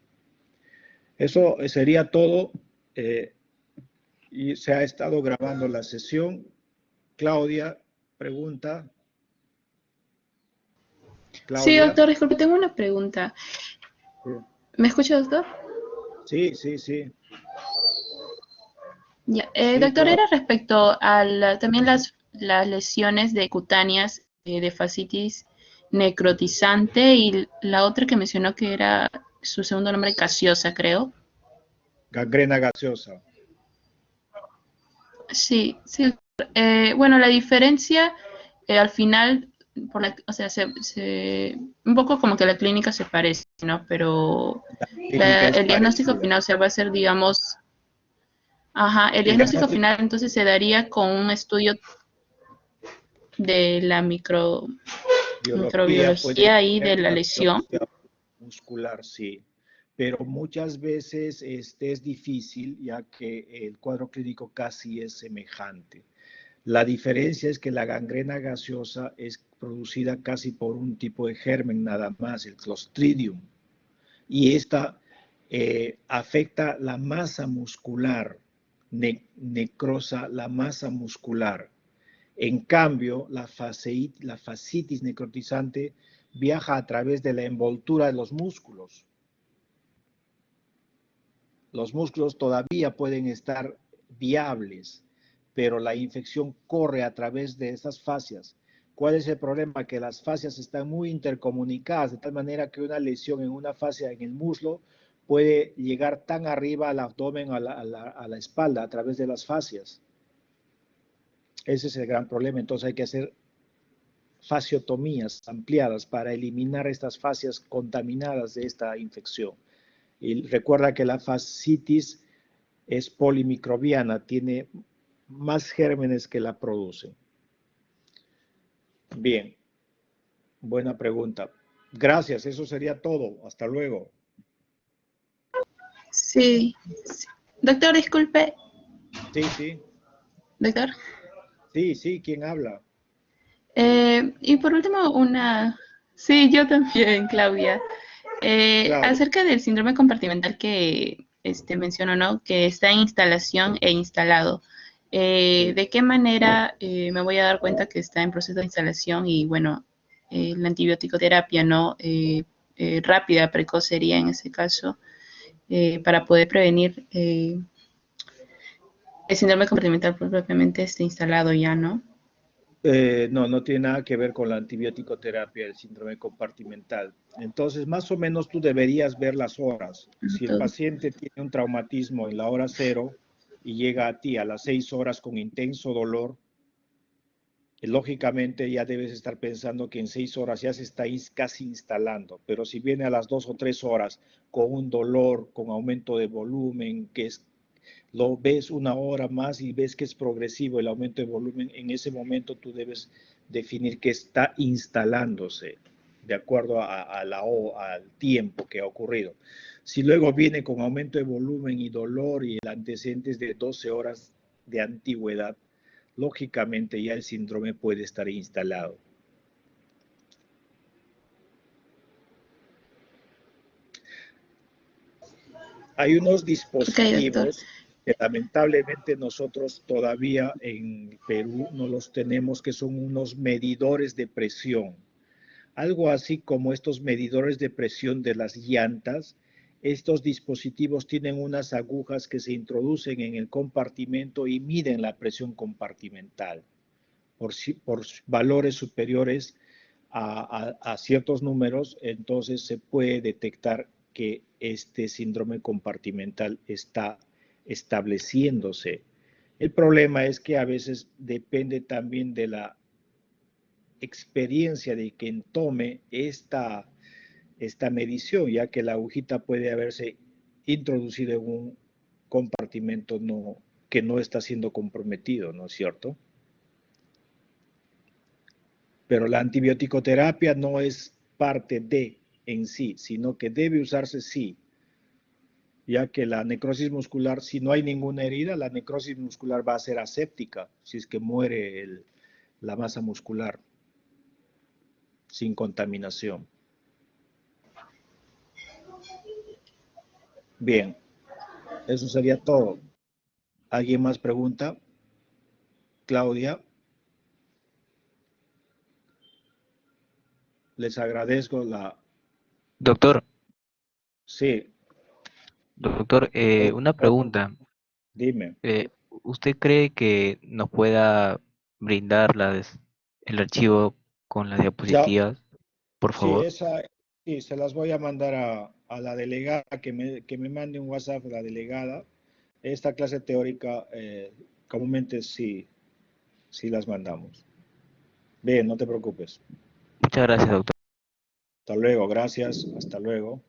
Eso sería todo. Y se ha estado grabando la sesión. Claudia, pregunta. Claudia. Sí, doctor, disculpe, tengo una pregunta. ¿Me escucha, doctor? Sí, sí, sí. Ya, doctor, era respecto a también las lesiones cutáneas de fascitis necrotizante y la otra que mencionó que era su segundo nombre, gaseosa, creo. Gangrena gaseosa. Sí, sí. Bueno, la diferencia al final, o sea, un poco como que la clínica se parece, ¿no? Pero el diagnóstico final, o sea, va a ser, digamos, el diagnóstico final entonces se daría con un estudio de la microbiología y de la lesión. Muscular, sí. Pero muchas veces es difícil ya que el cuadro clínico casi es semejante. La diferencia es que la gangrena gaseosa es producida casi por un tipo de germen nada más, el Clostridium. Y esta afecta la masa muscular, necrosa la masa muscular. En cambio, la fascitis necrotizante viaja a través de la envoltura de los músculos. Los músculos todavía pueden estar viables, pero la infección corre a través de estas fascias. ¿Cuál es el problema? Que las fascias están muy intercomunicadas, de tal manera que una lesión en una fascia en el muslo puede llegar tan arriba al abdomen, a la espalda, a través de las fascias. Ese es el gran problema. Entonces hay que hacer fasciotomías ampliadas para eliminar estas fascias contaminadas de esta infección. Y recuerda que la fascitis es polimicrobiana, tiene más gérmenes que la producen. Bien, buena pregunta. Gracias, eso sería todo. Hasta luego. Sí. Doctor, disculpe. Sí, sí. Doctor. Sí, ¿quién habla? Y por último, Sí, yo también, Claudia. Claudia. Acerca del síndrome compartimental que mencionó, ¿no? Que está en instalación e instalado. ¿De qué manera me voy a dar cuenta que está en proceso de instalación? Y bueno, la antibiótico-terapia, ¿no? Rápida, precoz sería en ese caso, para poder prevenir el síndrome compartimental propiamente instalado ya, ¿no? No tiene nada que ver con la antibiótico-terapia del síndrome compartimental. Entonces, más o menos tú deberías ver las horas. Si el paciente tiene un traumatismo en la hora 0 y llega a ti a las 6 horas con intenso dolor, lógicamente ya debes estar pensando que en 6 horas ya se está casi instalando. Pero si viene a las 2 o 3 horas con un dolor, con aumento de volumen, lo ves una hora más y ves que es progresivo el aumento de volumen, en ese momento tú debes definir que está instalándose de acuerdo al tiempo que ha ocurrido. Si luego viene con aumento de volumen y dolor y el antecedente es de 12 horas de antigüedad, lógicamente ya el síndrome puede estar instalado. Hay unos dispositivos que lamentablemente nosotros todavía en Perú no los tenemos, que son unos medidores de presión. Algo así como estos medidores de presión de las llantas. Estos dispositivos tienen unas agujas que se introducen en el compartimento y miden la presión compartimental. Por valores superiores a ciertos números, entonces se puede detectar que este síndrome compartimental está estableciéndose. El problema es que a veces depende también de la experiencia de quien tome esta medición, ya que la agujita puede haberse introducido en un compartimento que no está siendo comprometido, ¿no es cierto? Pero la antibiótico-terapia no es parte de en sí, sino que debe usarse sí, ya que la necrosis muscular, si no hay ninguna herida, la necrosis muscular va a ser aséptica, si es que muere la masa muscular sin contaminación. Bien, eso sería todo. ¿Alguien más pregunta? Claudia. Les agradezco la... Doctor. Sí. Doctor, una pregunta. Dime. ¿Usted cree que nos pueda brindar el archivo con las diapositivas, por favor? Sí, se las voy a mandar a la delegada, que me mande un WhatsApp la delegada. Esta clase teórica, comúnmente sí las mandamos. Bien, no te preocupes. Muchas gracias, doctor. Hasta luego, gracias. Hasta luego.